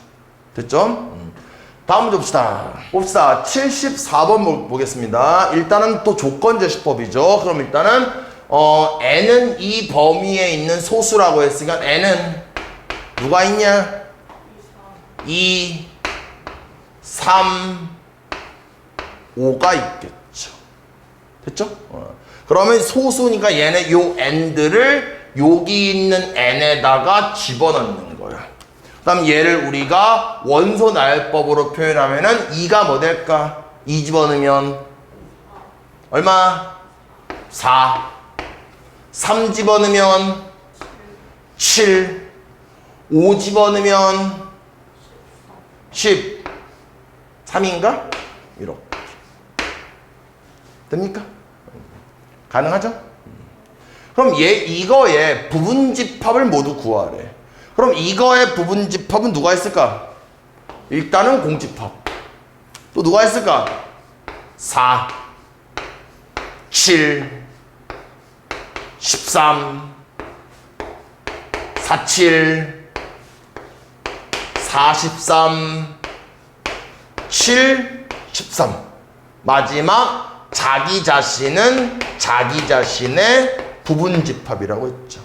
됐죠? 다음 문제 봅시다. 74번 보겠습니다. 일단은 또 조건 제시법이죠. 그럼 일단은 n은 이 범위에 있는 소수라고 했으니까 n은 누가 있냐? 2, 3, 5가 있겠죠. 됐죠? 그러면 소수니까 얘네 요 n들을 여기 있는 n에다가 집어넣는 거야. 그 다음 얘를 우리가 원소 나열법으로 표현하면은 2가 뭐 될까? 2 집어넣으면 얼마? 4. 3 집어넣으면 7. 5 집어넣으면 10. 3인가? 이렇게. 됩니까? 가능하죠? 그럼 이거의 부분집합을 모두 구하래. 그럼 이거의 부분집합은 누가 있을까? 일단은 공집합. 또 누가 있을까? 4, 7, 13, 47, 43, 7, 13. 마지막 자기 자신은 자기 자신의 부분집합이라고 했죠.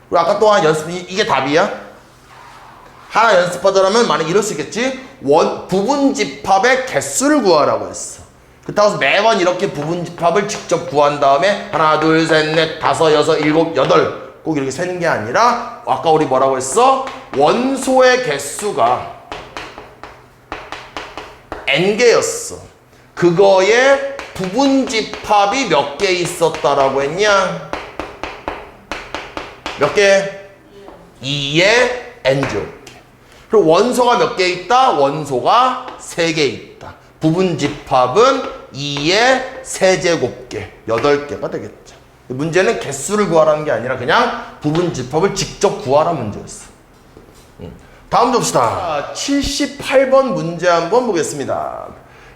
그리고 아까 또 하나 연습, 이게 답이야? 하나 연습하자면 만약 이럴 수 있겠지? 부분집합의 개수를 구하라고 했어. 그렇다고 해서 매번 이렇게 부분집합을 직접 구한 다음에 하나, 둘, 셋, 넷, 다섯, 여섯, 일곱, 여덟 꼭 이렇게 세는 게 아니라 아까 우리 뭐라고 했어? 원소의 개수가 n개였어. 그거에 부분집합이 몇 개 있었다라고 했냐? 몇 개? 2의 n제곱개. 그리고 원소가 몇 개 있다? 원소가 3개 있다. 부분집합은 2의 세제곱개, 8개가 되겠죠. 문제는 개수를 구하라는 게 아니라 그냥 부분집합을 직접 구하라 문제였어. 다음 봅시다. 78번 문제 한번 보겠습니다.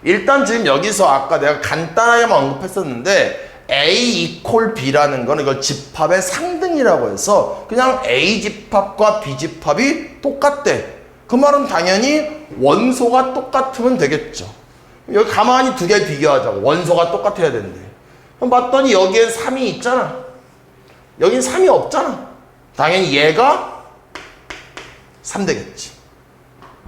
일단 지금 여기서 아까 내가 간단하게만 언급했었는데 A 이퀄 B라는 거는 이걸 집합의 상등이라고 해서 그냥 A 집합과 B 집합이 똑같대. 그 말은 당연히 원소가 똑같으면 되겠죠. 여기 가만히 두 개 비교하자고. 원소가 똑같아야 된대. 그럼 봤더니 여기엔 3이 있잖아. 여긴 3이 없잖아. 당연히 얘가 3 되겠지.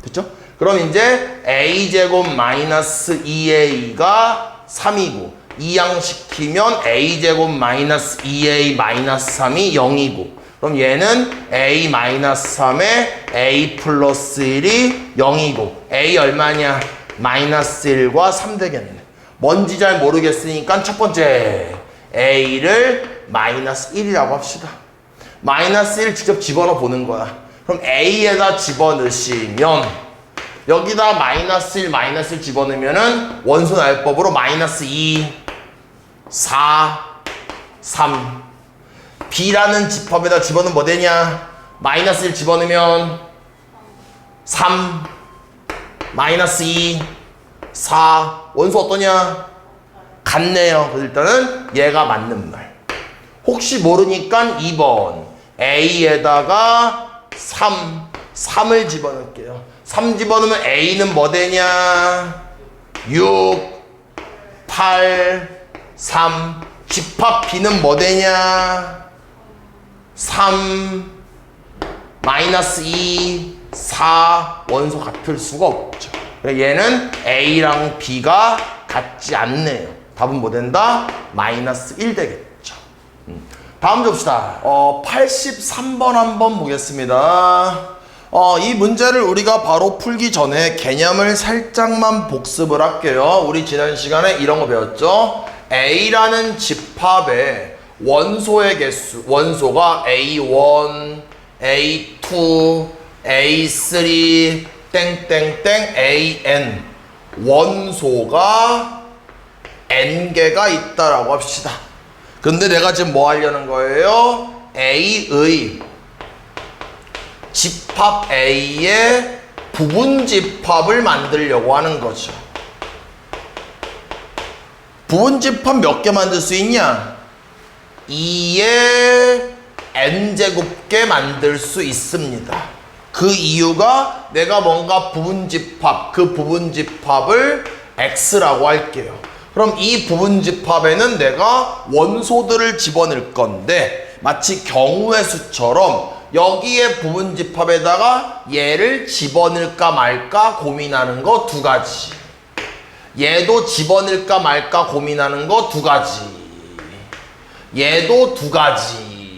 됐죠? 그럼 이제 a제곱 마이너스 2a가 3이고 이항시키면 a제곱 마이너스 2a 마이너스 3이 0이고 그럼 얘는 a 마이너스 3에 a 플러스 1이 0이고 a 얼마냐? 마이너스 1과 3 되겠네. 뭔지 잘 모르겠으니까 첫 번째 a를 마이너스 1이라고 합시다. 마이너스 1 직접 집어넣어 보는 거야. 그럼 a에다 집어넣으시면 여기다 마이너스 1, 마이너스 1 집어넣으면은 원소 나열법으로 마이너스 2, 4, 3. B라는 집합에다 집어넣으면 뭐 되냐? 마이너스 1 집어넣으면 3, 마이너스 2, 4. 원소 어떠냐? 같네요. 그래서 일단은 얘가 맞는 말. 혹시 모르니까 2번 A에다가 3을 집어넣을게요. 3 집어넣으면 A는 뭐 되냐? 6, 8, 3. 집합 B는 뭐 되냐? 3, 마이너스 2, 4. 원소 같을 수가 없죠. 얘는 A랑 B가 같지 않네요. 답은 뭐 된다? 마이너스 1 되겠죠. 다음 줍시다. 83번 한번 보겠습니다. 이 문제를 우리가 바로 풀기 전에 개념을 살짝만 복습을 할게요. 우리 지난 시간에 이런 거 배웠죠? A라는 집합의 원소의 개수, 원소가 A1, A2, A3, 땡땡땡 AN. 원소가 N개가 있다라고 합시다. 근데 내가 지금 뭐 하려는 거예요? A의 집합 A의 부분 집합을 만들려고 하는 거죠. 부분 집합 몇 개 만들 수 있냐? 2의 n제곱개 만들 수 있습니다. 그 이유가 내가 뭔가 부분 집합, 그 부분 집합을 x라고 할게요. 그럼 이 부분 집합에는 내가 원소들을 집어넣을 건데 마치 경우의 수처럼 여기에 부분 집합에다가 얘를 집어넣을까 말까 고민하는 거 두 가지. 얘도 집어넣을까 말까 고민하는 거 두 가지. 얘도 두 가지.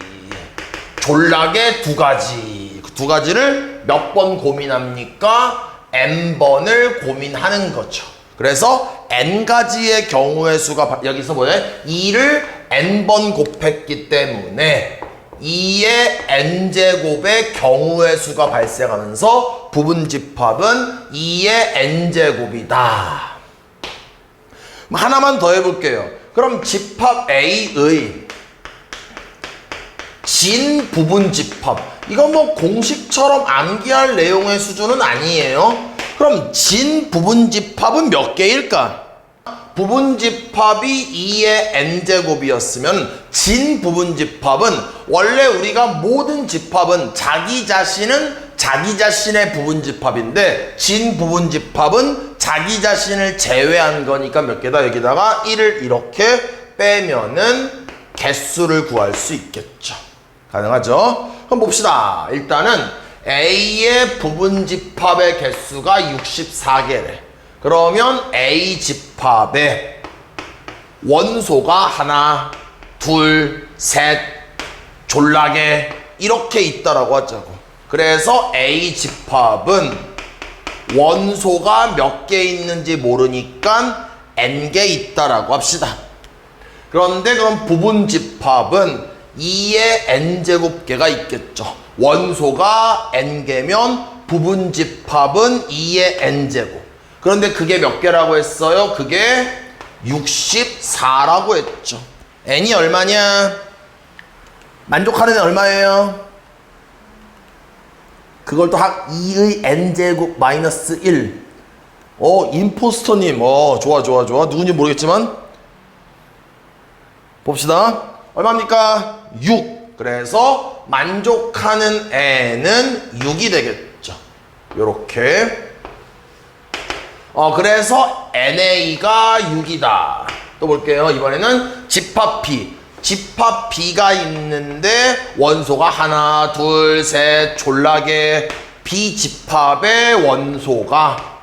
졸라게 두 가지. 그 두 가지를 몇 번 고민합니까? n번을 고민하는 거죠. 그래서 n가지의 경우의 수가 여기서 뭐예요? 2를 n번 곱했기 때문에 2의 n제곱의 경우의 수가 발생하면서 부분 집합은 2의 n제곱이다. 하나만 더 해볼게요. 그럼 집합 A의 진 부분 집합. 이건 뭐 공식처럼 암기할 내용의 수준은 아니에요. 그럼 진 부분 집합은 몇 개일까? 부분 집합이 2의 n제곱이었으면 진 부분 집합은 원래 우리가 모든 집합은 자기 자신은 자기 자신의 부분 집합인데 진 부분 집합은 자기 자신을 제외한 거니까 몇 개다? 여기다가 1을 이렇게 빼면은 개수를 구할 수 있겠죠. 가능하죠? 그럼 봅시다. 일단은 A의 부분 집합의 개수가 64개래. 그러면 A 집합에 원소가 하나, 둘, 셋, 졸라게 이렇게 있다라고 하자고. 그래서 A 집합은 원소가 몇 개 있는지 모르니까 n개 있다라고 합시다. 그런데 그럼 부분 집합은 2의 n제곱개가 있겠죠. 원소가 n개면 부분 집합은 2의 n제곱. 그런데 그게 몇 개라고 했어요? 그게 64라고 했죠. n이 얼마냐? 만족하는 애 얼마예요? 그걸 또 2의 n제곱 마이너스 1. 임포스터님. 좋아. 누군지 모르겠지만 봅시다. 얼마입니까? 6. 그래서 만족하는 애는 6이 되겠죠. 요렇게. 그래서 NA가 6이다. 또 볼게요. 이번에는 집합 B. 집합 B가 있는데 원소가 하나, 둘, 셋, 졸라게 B 집합의 원소가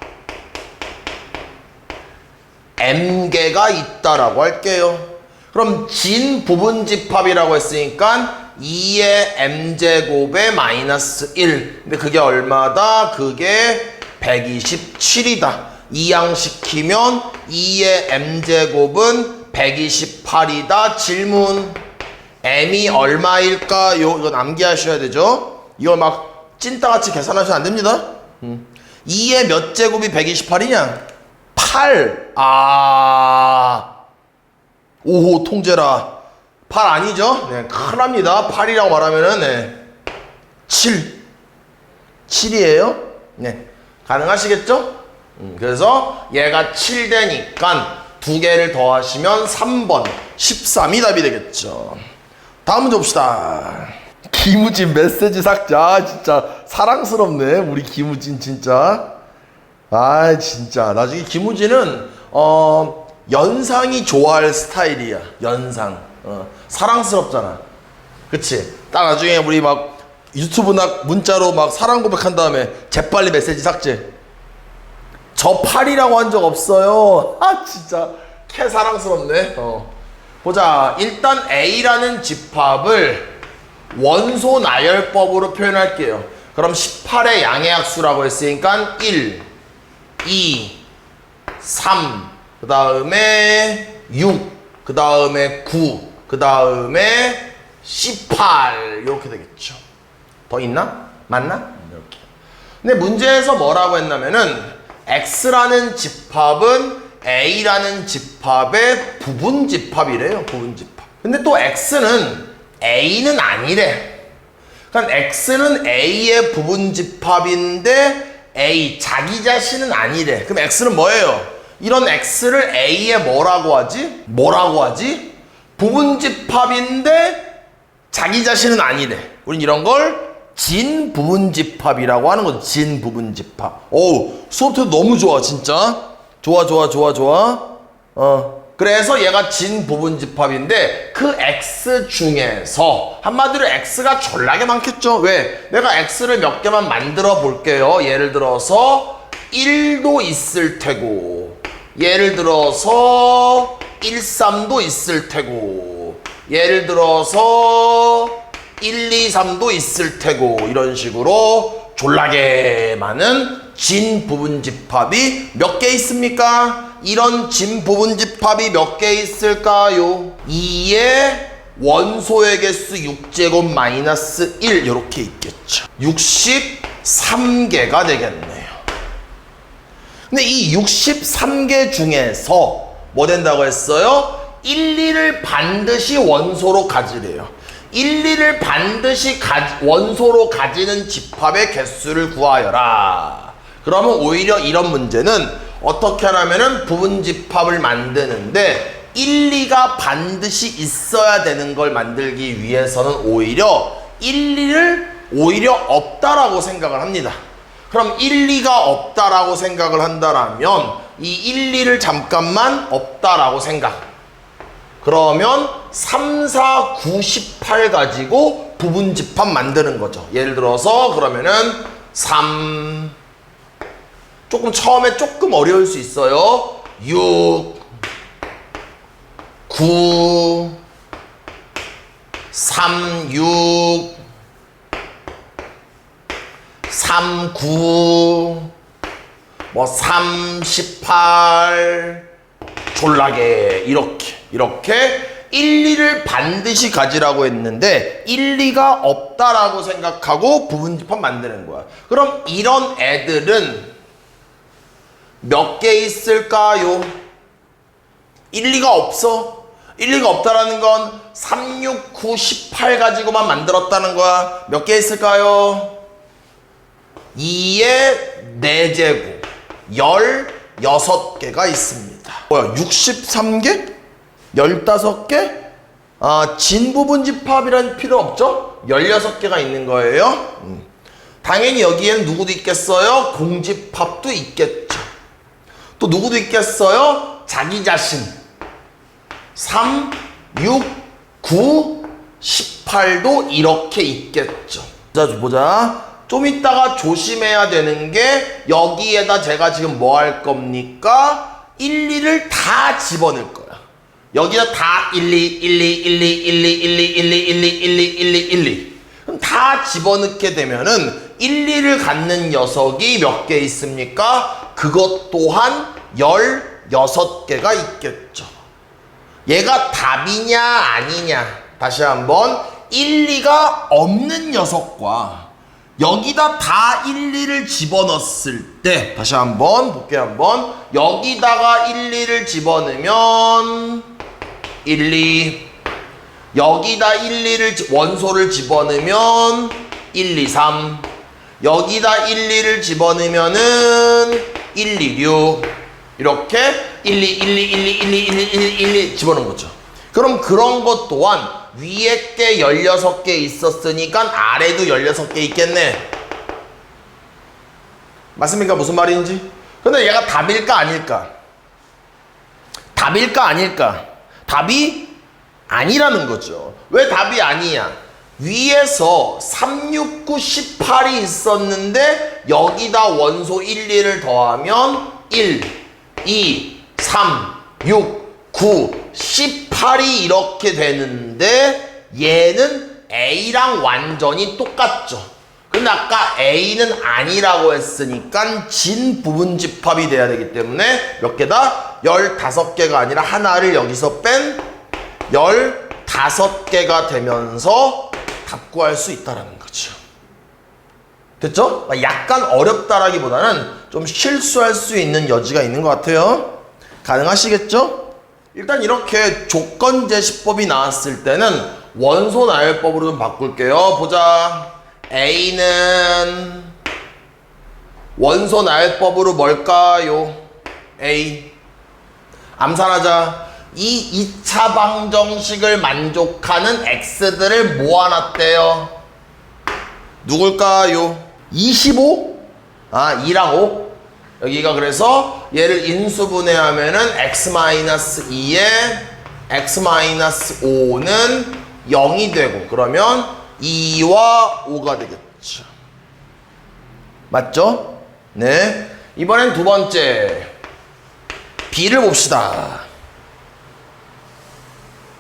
M개가 있다라고 할게요. 그럼 진 부분 집합이라고 했으니까 2의 M제곱에 마이너스 1. 근데 그게 얼마다? 그게 127이다. 이항시키면 2의 M제곱은 128이다. 질문. M이 얼마일까요? 이건 암기하셔야 되죠. 이걸 막 찐따같이 계산하시면 안 됩니다. 2의 몇 제곱이 128이냐? 8. 오호, 통제라. 8 아니죠? 네, 큰일 납니다. 8이라고 말하면은, 네. 7. 7이에요? 네. 가능하시겠죠? 그래서 얘가 7 되니까 두 개를 더하시면 3번 13이 답이 되겠죠. 다음 문제 봅시다. 김우진 메시지 삭제. 진짜 사랑스럽네 우리 김우진 진짜. 진짜 나중에 김우진은 연상이 좋아할 스타일이야. 연상. 사랑스럽잖아. 그치? 딱 나중에 우리 막 유튜브 문자로 막 사랑 고백한 다음에 재빨리 메시지 삭제. 저 8이라고 한 적 없어요. 진짜 개 사랑스럽네. 보자. 일단 A라는 집합을 원소 나열법으로 표현할게요. 그럼 18의 양의 약수라고 했으니까 1, 2, 3, 그 다음에 6, 그 다음에 9, 그 다음에 18 이렇게 되겠죠. 더 있나? 맞나? 이렇게. 근데 문제에서 뭐라고 했냐면은 X라는 집합은 A라는 집합의 부분집합이래요. 부분집합. 근데 또 X는 A는 아니래. 그러니까 X는 A의 부분집합인데 A 자기 자신은 아니래. 그럼 X는 뭐예요? 이런 X를 A의 뭐라고 하지? 뭐라고 하지? 부분집합인데 자기 자신은 아니래. 우린 이런 걸 진부분집합이라고 하는 거죠. 진부분집합. 수업 때도 너무 좋아 진짜. 좋아. 그래서 얘가 진부분집합인데 그 X 중에서 한마디로 X가 졸라게 많겠죠. 왜? 내가 X를 몇 개만 만들어 볼게요. 예를 들어서 1도 있을 테고, 예를 들어서 1, 3도 있을 테고, 예를 들어서 1, 2, 3도 있을 테고, 이런 식으로 졸라게 많은 진부분집합이 몇 개 있습니까? 이런 진부분집합이 몇 개 있을까요? 2의 원소의 개수 6제곱 마이너스 1 이렇게 있겠죠. 63개가 되겠네요. 근데 이 63개 중에서 뭐 된다고 했어요? 1, 2를 반드시 원소로 가지래요. 1, 2를 반드시 원소로 가지는 집합의 개수를 구하여라. 그러면 오히려 이런 문제는 어떻게 하냐면은 부분집합을 만드는데 1, 2가 반드시 있어야 되는 걸 만들기 위해서는 오히려 1, 2를 오히려 없다라고 생각을 합니다. 그럼 1, 2가 없다라고 생각을 한다라면 이 1, 2를 잠깐만 없다라고 생각. 그러면 3, 4, 9, 18 가지고 부분집합 만드는 거죠. 예를 들어서 그러면은 3 조금 처음에 조금 어려울 수 있어요. 6 9 3, 6 3, 9 뭐 3, 18 졸라게 이렇게 1, 2를 반드시 가지라고 했는데 1, 2가 없다라고 생각하고 부분집합 만드는 거야. 그럼 이런 애들은 몇 개 있을까요? 1, 2가 없어. 1, 2가 없다라는 건 3, 6, 9, 18 가지고만 만들었다는 거야. 몇 개 있을까요? 2의 4제곱 16개가 있습니다. 뭐야 63개? 15개? 진부분집합이라는 필요 없죠? 16개가 있는 거예요. 당연히 여기에는 누구도 있겠어요? 공집합도 있겠죠. 또 누구도 있겠어요? 자기 자신. 3, 6, 9, 18도 이렇게 있겠죠. 자, 보자. 좀 이따가 조심해야 되는 게 여기에다 제가 지금 뭐 할 겁니까? 1, 2를 다 집어넣을 거야. 여기다 다 1, 2, 1, 2, 1, 2, 1, 2, 1, 2, 1, 2, 1, 2, 1, 2, 1, 2, 1, 2. 그럼 다 집어넣게 되면은 1, 2를 갖는 녀석이 몇 개 있습니까? 그것 또한 16개가 있겠죠. 얘가 답이냐 아니냐. 다시 한번 1, 2가 없는 녀석과 여기다 다 1, 2를 집어넣었을 때 네, 다시 한번 볼게요. 한번 여기다가 1, 2를 집어넣으면 1, 2 여기다 1, 2를 원소를 집어넣으면 1, 2, 3 여기다 1, 2를 집어넣으면은 1, 2, 6 이렇게 1, 2, 1, 2, 1, 2, 1, 2, 1, 2, 1, 2, 1, 2 집어넣은 거죠. 그럼 그런 것 또한 위에 게 16개 있었으니까 아래도 16개 있겠네. 맞습니까? 무슨 말인지? 근데 얘가 답일까 아닐까? 답일까 아닐까? 답이 아니라는 거죠. 왜 답이 아니야? 위에서 3, 6, 9, 18이 있었는데 여기다 원소 1, 2를 더하면 1, 2, 3, 6, 9, 18이 이렇게 되는데 얘는 A랑 완전히 똑같죠. 근데 아까 A는 아니라고 했으니까 진 부분집합이 돼야 되기 때문에 몇 개다? 15개가 아니라 하나를 여기서 뺀 15개가 되면서 답 구할 수 있다는 거죠. 됐죠? 약간 어렵다라기보다는 좀 실수할 수 있는 여지가 있는 것 같아요. 가능하시겠죠? 일단 이렇게 조건제시법이 나왔을 때는 원소 나열법으로 좀 바꿀게요. 보자. A는 원소 나열법으로 뭘까요? A. 암산하자. 이 2차 방정식을 만족하는 x들을 모아놨대요. 누굴까요? 25? 아, 2랑 5? 여기가 그래서 얘를 인수분해하면은 x-2에 x-5는 0이 되고 그러면 2와 5가 되겠죠. 맞죠? 네. 이번엔 두 번째 B를 봅시다.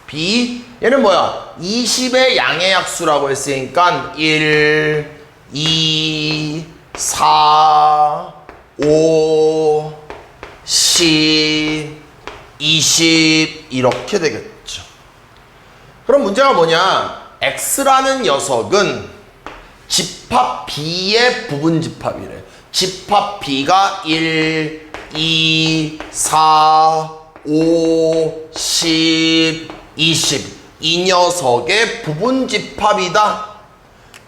B 얘는 뭐야? 20의 양의 약수라고 했으니까 1, 2, 4, 5, 10, 20 이렇게 되겠죠. 그럼 문제가 뭐냐? X라는 녀석은 집합 B의 부분 집합이래. 집합 B가 1, 2, 4, 5, 10, 20 이 녀석의 부분 집합이다.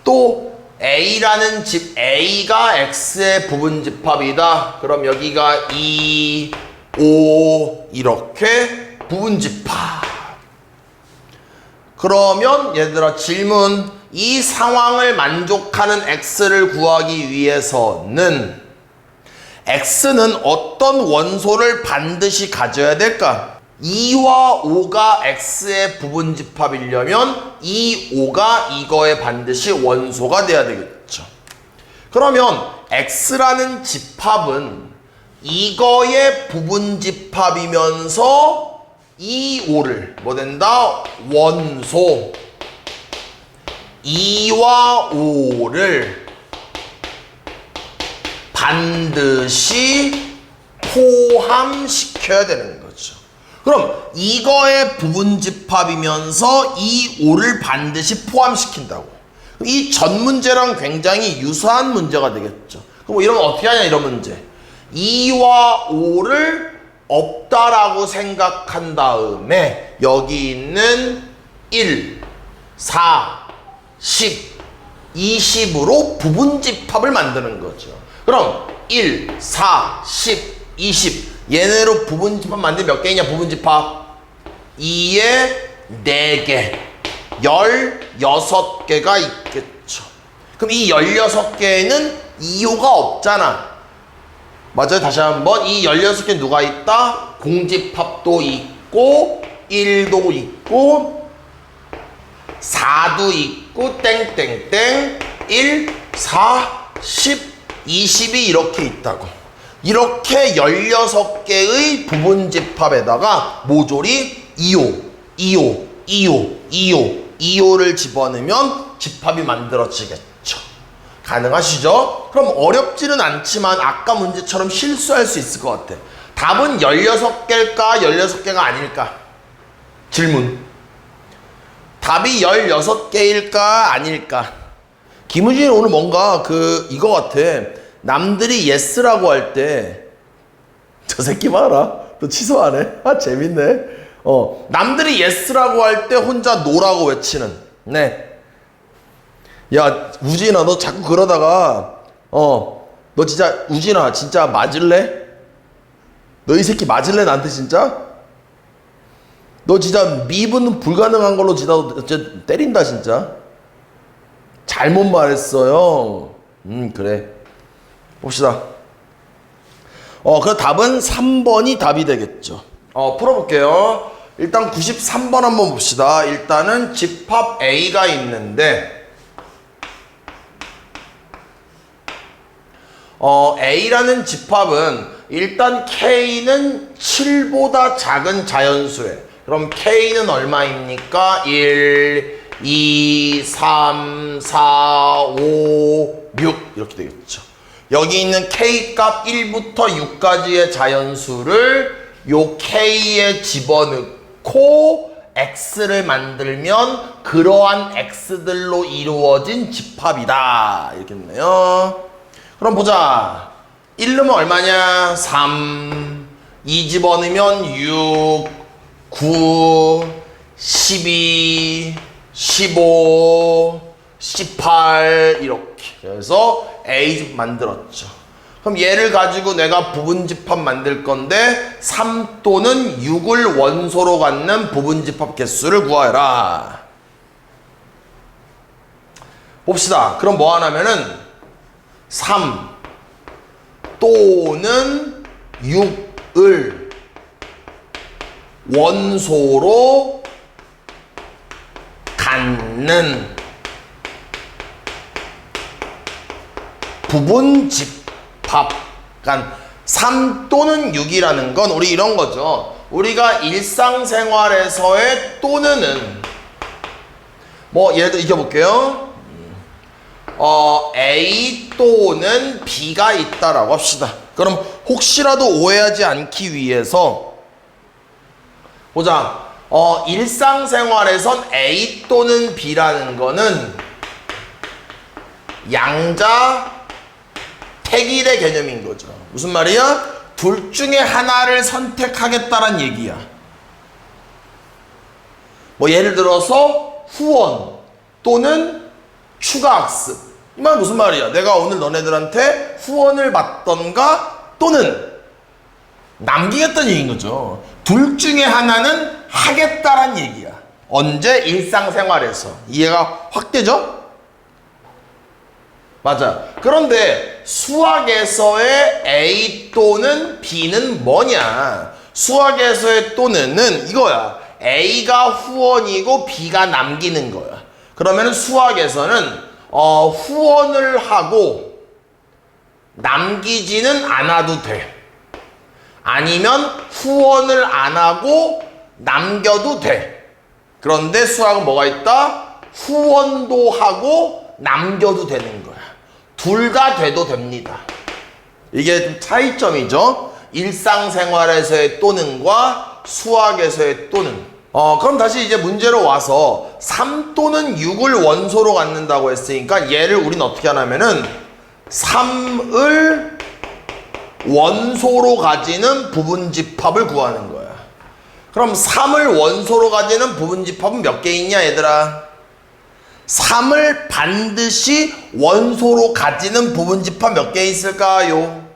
또 A라는 A가 X의 부분 집합이다. 그럼 여기가 2, 5 이렇게 부분 집합. 그러면 얘들아 질문. 이 상황을 만족하는 X를 구하기 위해서는 X는 어떤 원소를 반드시 가져야 될까? 2와 5가 X의 부분 집합이려면 이 5가 이거에 반드시 원소가 돼야 되겠죠. 그러면 X라는 집합은 이거의 부분 집합이면서 이 5를 뭐 된다? 원소 2와 5를 반드시 포함시켜야 되는 거죠. 그럼 이거의 부분 집합이면서 이 5를 반드시 포함시킨다고. 이 전 문제랑 굉장히 유사한 문제가 되겠죠. 그럼 이러면 어떻게 하냐 이런 문제. 2와 5를 없다라고 생각한 다음에 여기 있는 1, 4, 10, 20으로 부분 집합을 만드는 거죠. 그럼 1, 4, 10, 20 얘네로 부분 집합 만들면 몇 개이냐 부분 집합? 2에 4개 16개가 있겠죠. 그럼 이 16개에는 2호가 없잖아. 맞아요. 다시 한번 이 16개 누가 있다? 공집합도 있고 1도 있고 4도 있고 땡땡땡 1, 4, 10, 20이 이렇게 있다고. 이렇게 16개의 부분 집합에다가 모조리 2호, 2호, 2호, 2호, 2호를 집어넣으면 집합이 만들어지겠죠. 가능하시죠? 그럼 어렵지는 않지만 아까 문제처럼 실수할 수 있을 것 같아. 답은 16개일까 16개가 아닐까? 질문. 답이 16개일까 아닐까? 김우진이 오늘 뭔가 이거 같아. 남들이 yes라고 할 때 저 새끼 봐라. 또 취소하네. 아 재밌네. 남들이 yes라고 할 때 혼자 no라고 외치는. 네. 야 우진아 너 자꾸 그러다가 너 진짜 우진아 진짜 맞을래? 너 이 새끼 맞을래 나한테 진짜? 너 진짜 미분 불가능한 걸로 진짜 때린다 진짜. 잘못 말했어요. 그래. 봅시다. 그럼 답은 3번이 답이 되겠죠. 풀어볼게요. 일단 93번 한번 봅시다. 일단은 집합 A가 있는데 A라는 집합은 일단 K는 7보다 작은 자연수래. 그럼 K는 얼마입니까? 1, 2, 3, 4, 5, 6 이렇게 되겠죠. 여기 있는 K 값 1부터 6까지의 자연수를 요 K에 집어넣고 X를 만들면 그러한 X들로 이루어진 집합이다. 이렇게 됐네요. 그럼 보자. 1 넣으면 얼마냐? 3. 2 집어넣으면 6, 9, 12, 15, 18 이렇게. 그래서 A집 만들었죠. 그럼 얘를 가지고 내가 부분집합 만들 건데 3 또는 6을 원소로 갖는 부분집합 개수를 구하여라. 봅시다. 그럼 뭐 하냐면은 3 또는 6을 원소로 갖는 부분집합. 그러니까 3 또는 6이라는 건 우리 이런 거죠. 우리가 일상생활에서의 또는은 뭐 예를 들어 익혀볼게요. A 또는 B가 있다라고 합시다. 그럼 혹시라도 오해하지 않기 위해서 보자. 일상생활에선 A 또는 B라는 거는 양자 택일의 개념인 거죠. 무슨 말이야? 둘 중에 하나를 선택하겠다란 얘기야. 뭐 예를 들어서 후원 또는 추가 학습. 이 말 무슨 말이야? 내가 오늘 너네들한테 후원을 받던가 또는 남기겠다는 얘기인 거죠. 둘 중에 하나는 하겠다란 얘기야. 언제? 일상생활에서. 이해가 확 되죠? 맞아. 그런데 수학에서의 A 또는 B는 뭐냐? 수학에서의 또는은 이거야. A가 후원이고 B가 남기는 거야. 그러면 수학에서는 후원을 하고 남기지는 않아도 돼. 아니면 후원을 안 하고 남겨도 돼. 그런데 수학은 뭐가 있다? 후원도 하고 남겨도 되는 거야. 둘 다 돼도 됩니다. 이게 좀 차이점이죠. 일상생활에서의 또는과 수학에서의 또는. 그럼 다시 이제 문제로 와서 3 또는 6을 원소로 갖는다고 했으니까 얘를 우리는 어떻게 하냐면은 3을 원소로 가지는 부분집합을 구하는 거야. 그럼 3을 원소로 가지는 부분집합은 몇 개 있냐 얘들아? 3을 반드시 원소로 가지는 부분집합 몇 개 있을까요?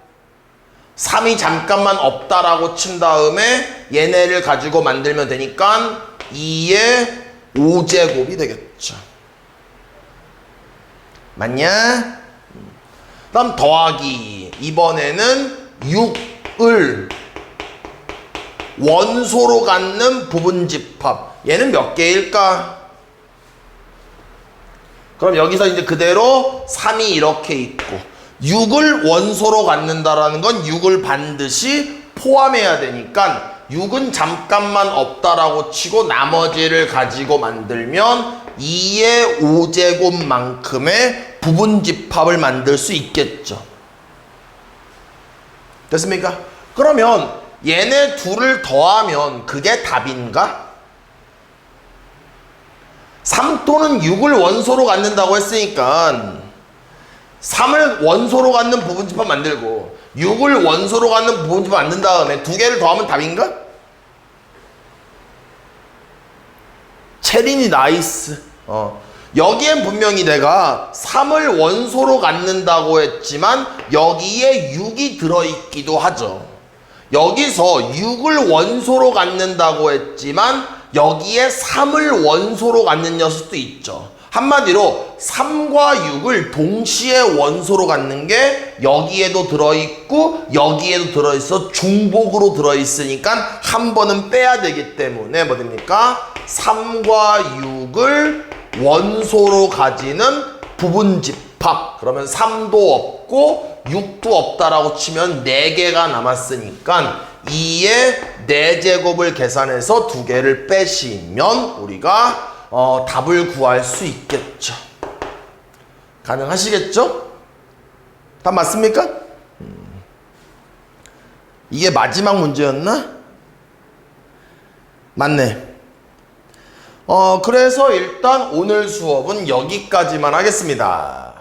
3이 잠깐만 없다라고 친 다음에 얘네를 가지고 만들면 되니까 2의 5제곱이 되겠죠. 맞냐? 다음 더하기. 이번에는 6을 원소로 갖는 부분집합. 얘는 몇 개일까? 그럼 여기서 이제 그대로 3이 이렇게 있고 6을 원소로 갖는다라는 건 6을 반드시 포함해야 되니까 6은 잠깐만 없다라고 치고 나머지를 가지고 만들면 2의 5제곱만큼의 부분집합을 만들 수 있겠죠. 됐습니까? 그러면 얘네 둘을 더하면 그게 답인가? 3 또는 6을 원소로 갖는다고 했으니까 3을 원소로 갖는 부분집합 만들고 6을 원소로 갖는 부분집합 만든 다음에 두 개를 더하면 답인가? 체린이 나이스. 여기엔 분명히 내가 3을 원소로 갖는다고 했지만 여기에 6이 들어있기도 하죠. 여기서 6을 원소로 갖는다고 했지만 여기에 3을 원소로 갖는 녀석도 있죠. 한마디로 3과 6을 동시에 원소로 갖는 게 여기에도 들어있고 여기에도 들어있어 중복으로 들어있으니까 한 번은 빼야 되기 때문에 뭐 됩니까? 3과 6을 원소로 가지는 부분집합. 그러면 3도 없고 6도 없다라고 치면 4개가 남았으니까 2의 4제곱을 계산해서 2개를 빼시면 우리가 답을 구할 수 있겠죠. 가능하시겠죠? 답 맞습니까? 이게 마지막 문제였나? 맞네. 그래서 일단 오늘 수업은 여기까지만 하겠습니다.